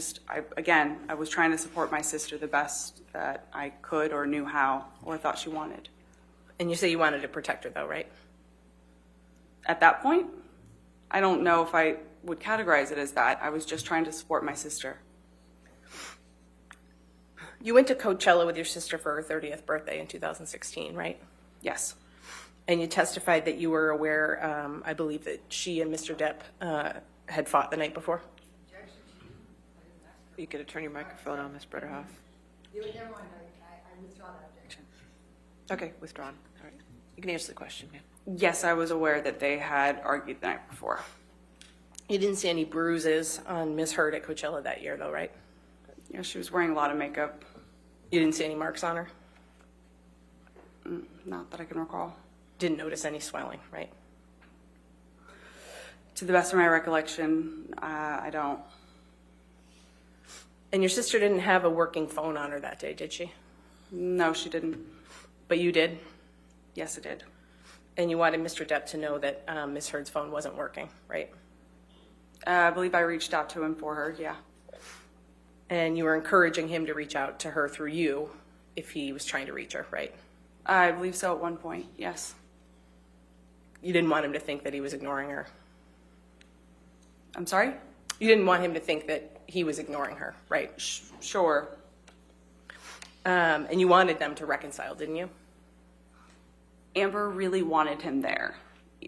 S2: was trying to support my sister the best that I could or knew how or thought she wanted.
S3: And you say you wanted to protect her, though, right?
S2: At that point, I don't know if I would categorize it as that. I was just trying to support my sister.
S3: You went to Coachella with your sister for her 30th birthday in 2016, right?
S2: Yes.
S3: And you testified that you were aware, I believe, that she and Mr. Depp had fought the night before?
S4: You could turn your microphone on, Ms. Bretterhoff.
S1: Never mind, I withdraw that objection.
S4: Okay, withdrawn. All right. You can answer the question, ma'am.
S2: Yes, I was aware that they had argued the night before.
S3: You didn't see any bruises on Ms. Heard at Coachella that year, though, right?
S2: Yeah, she was wearing a lot of makeup.
S3: You didn't see any marks on her?
S2: Not that I can recall.
S3: Didn't notice any swelling, right?
S2: To the best of my recollection, I don't.
S3: And your sister didn't have a working phone on her that day, did she?
S2: No, she didn't.
S3: But you did?
S2: Yes, it did.
S3: And you wanted Mr. Depp to know that Ms. Heard's phone wasn't working, right?
S2: I believe I reached out to him for her, yeah.
S3: And you were encouraging him to reach out to her through you if he was trying to reach her, right?
S2: I believe so at one point, yes.
S3: You didn't want him to think that he was ignoring her.
S2: I'm sorry?
S3: You didn't want him to think that he was ignoring her, right?
S2: Sure.
S3: And you wanted them to reconcile, didn't you?
S2: Amber really wanted him there.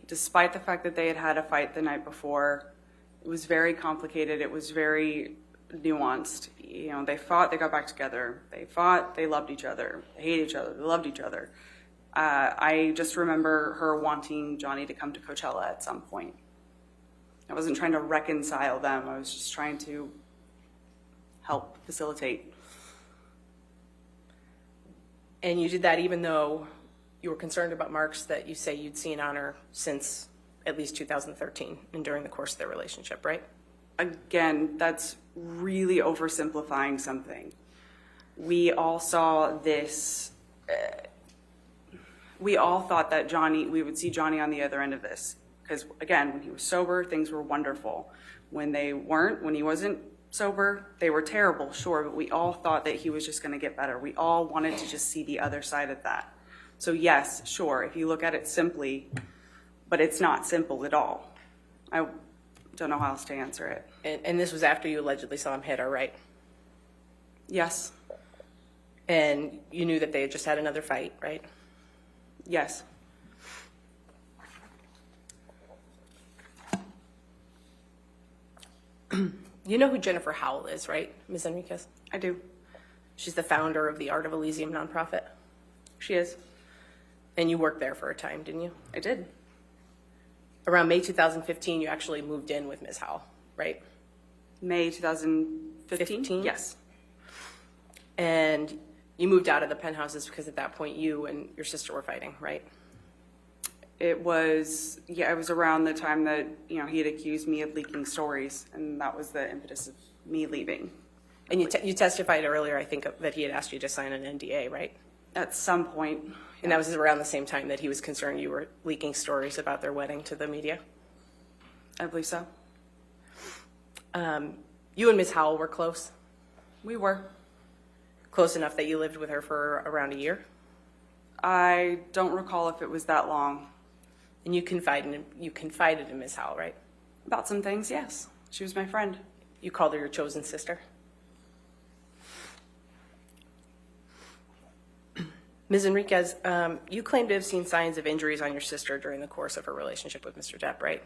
S2: Despite the fact that they had had a fight the night before, it was very complicated. It was very nuanced. You know, they fought, they got back together. They fought, they loved each other. They hated each other, they loved each other. I just remember her wanting Johnny to come to Coachella at some point. I wasn't trying to reconcile them. I was just trying to help facilitate.
S3: And you did that even though you were concerned about marks that you say you'd seen on her since at least 2013 and during the course of their relationship, right?
S2: Again, that's really oversimplifying something. We all saw this. We all thought that we would see Johnny on the other end of this. Because again, when he was sober, things were wonderful. When he wasn't sober, they were terrible, sure, but we all thought that he was just going to get better. We all wanted to just see the other side of that. So yes, sure, if you look at it simply, but it's not simple at all. I don't know how else to answer it.
S3: And this was after you allegedly saw him hit her, right?
S2: Yes.
S3: And you knew that they had just had another fight, right?
S2: Yes.
S3: You know who Jennifer Howell is, right, Ms. Enriquez?
S2: I do.
S3: She's the founder of the Art of Elysium nonprofit.
S2: She is.
S3: And you worked there for a time, didn't you?
S2: I did.
S3: Around May 2015, you actually moved in with Ms. Howell, right?
S2: May 2015?
S3: 15?
S2: Yes.
S3: And you moved out of the penthouses because at that point you and your sister were fighting, right?
S2: It was around the time that, he had accused me of leaking stories, and that was the impetus of me leaving.
S3: And you testified earlier, I think, that he had asked you to sign an NDA, right?
S2: At some point.
S3: And that was around the same time that he was concerned you were leaking stories about their wedding to the media?
S2: I believe so.
S3: You and Ms. Howell were close?
S2: We were.
S3: Close enough that you lived with her for around a year?
S2: I don't recall if it was that long.
S3: And you confided in Ms. Howell, right?
S2: About some things, yes. She was my friend.
S3: You called her your chosen sister? Ms. Enriquez, you claim to have seen signs of injuries on your sister during the course of her relationship with Mr. Depp, right?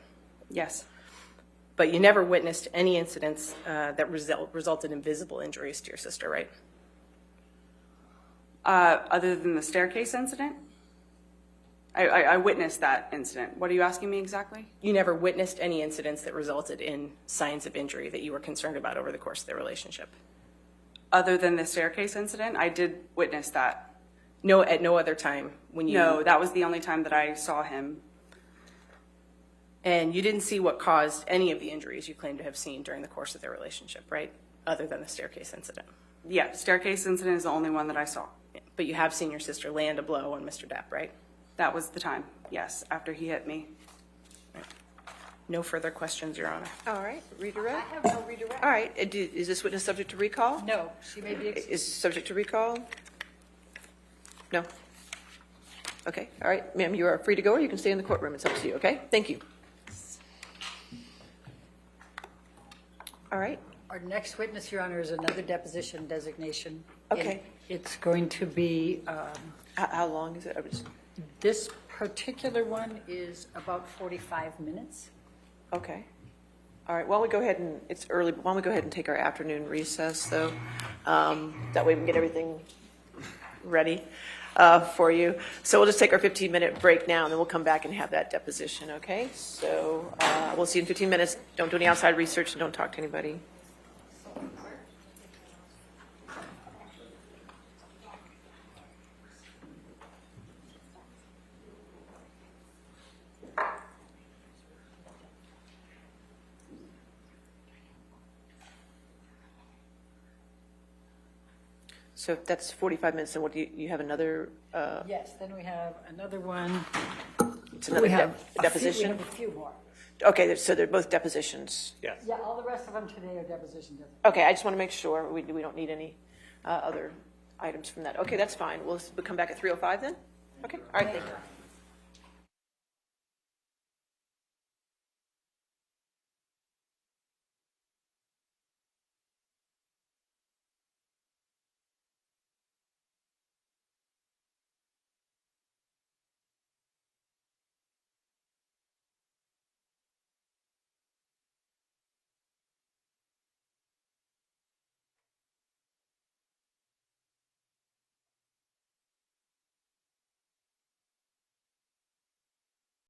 S2: Yes.
S3: But you never witnessed any incidents that resulted in visible injuries to your sister, right?
S2: Other than the staircase incident? I witnessed that incident. What are you asking me exactly?
S3: You never witnessed any incidents that resulted in signs of injury that you were concerned about over the course of their relationship?
S2: Other than the staircase incident? I did witness that.
S3: No, at no other time when you...
S2: No, that was the only time that I saw him.
S3: And you didn't see what caused any of the injuries you claim to have seen during the course of their relationship, right? Other than the staircase incident.
S2: Yeah, staircase incident is the only one that I saw.
S3: But you have seen your sister land a blow on Mr. Depp, right?
S2: That was the time, yes, after he hit me.
S3: No further questions, Your Honor.
S4: All right, redirect.
S1: I have no redirect.
S4: All right, is this witness subject to recall?
S1: No, she may be excused.
S4: Is subject to recall? No? Okay, all right, ma'am, you are free to go, or you can stay in the courtroom. It's up to you, okay? Thank you. All right,
S1: Our next witness, Your Honor, is another deposition designation.
S4: Okay.
S1: And it's going to be,
S4: how long is it?
S1: this particular one is about 45 minutes.
S4: Okay. All right, why don't we go ahead and, it's early, but why don't we go ahead and take our afternoon recess, though? That way we can get everything ready for you. So we'll just take our 15-minute break now, and then we'll come back and have that deposition, okay? So we'll see you in 15 minutes. Don't do any outside research and don't talk to anybody. So that's 45 minutes, and what do you have another?
S1: Yes, then we have another one.
S4: It's another
S1: We have
S4: deposition?
S1: We have a few more.
S4: Okay, so they're both depositions.
S5: Yes.
S1: Yeah, all the rest of them today are depositions.
S4: Okay, I just want to make sure we don't need any other items from that. Okay, that's fine. We'll come back at 3:05 then? Okay, all right, thank you.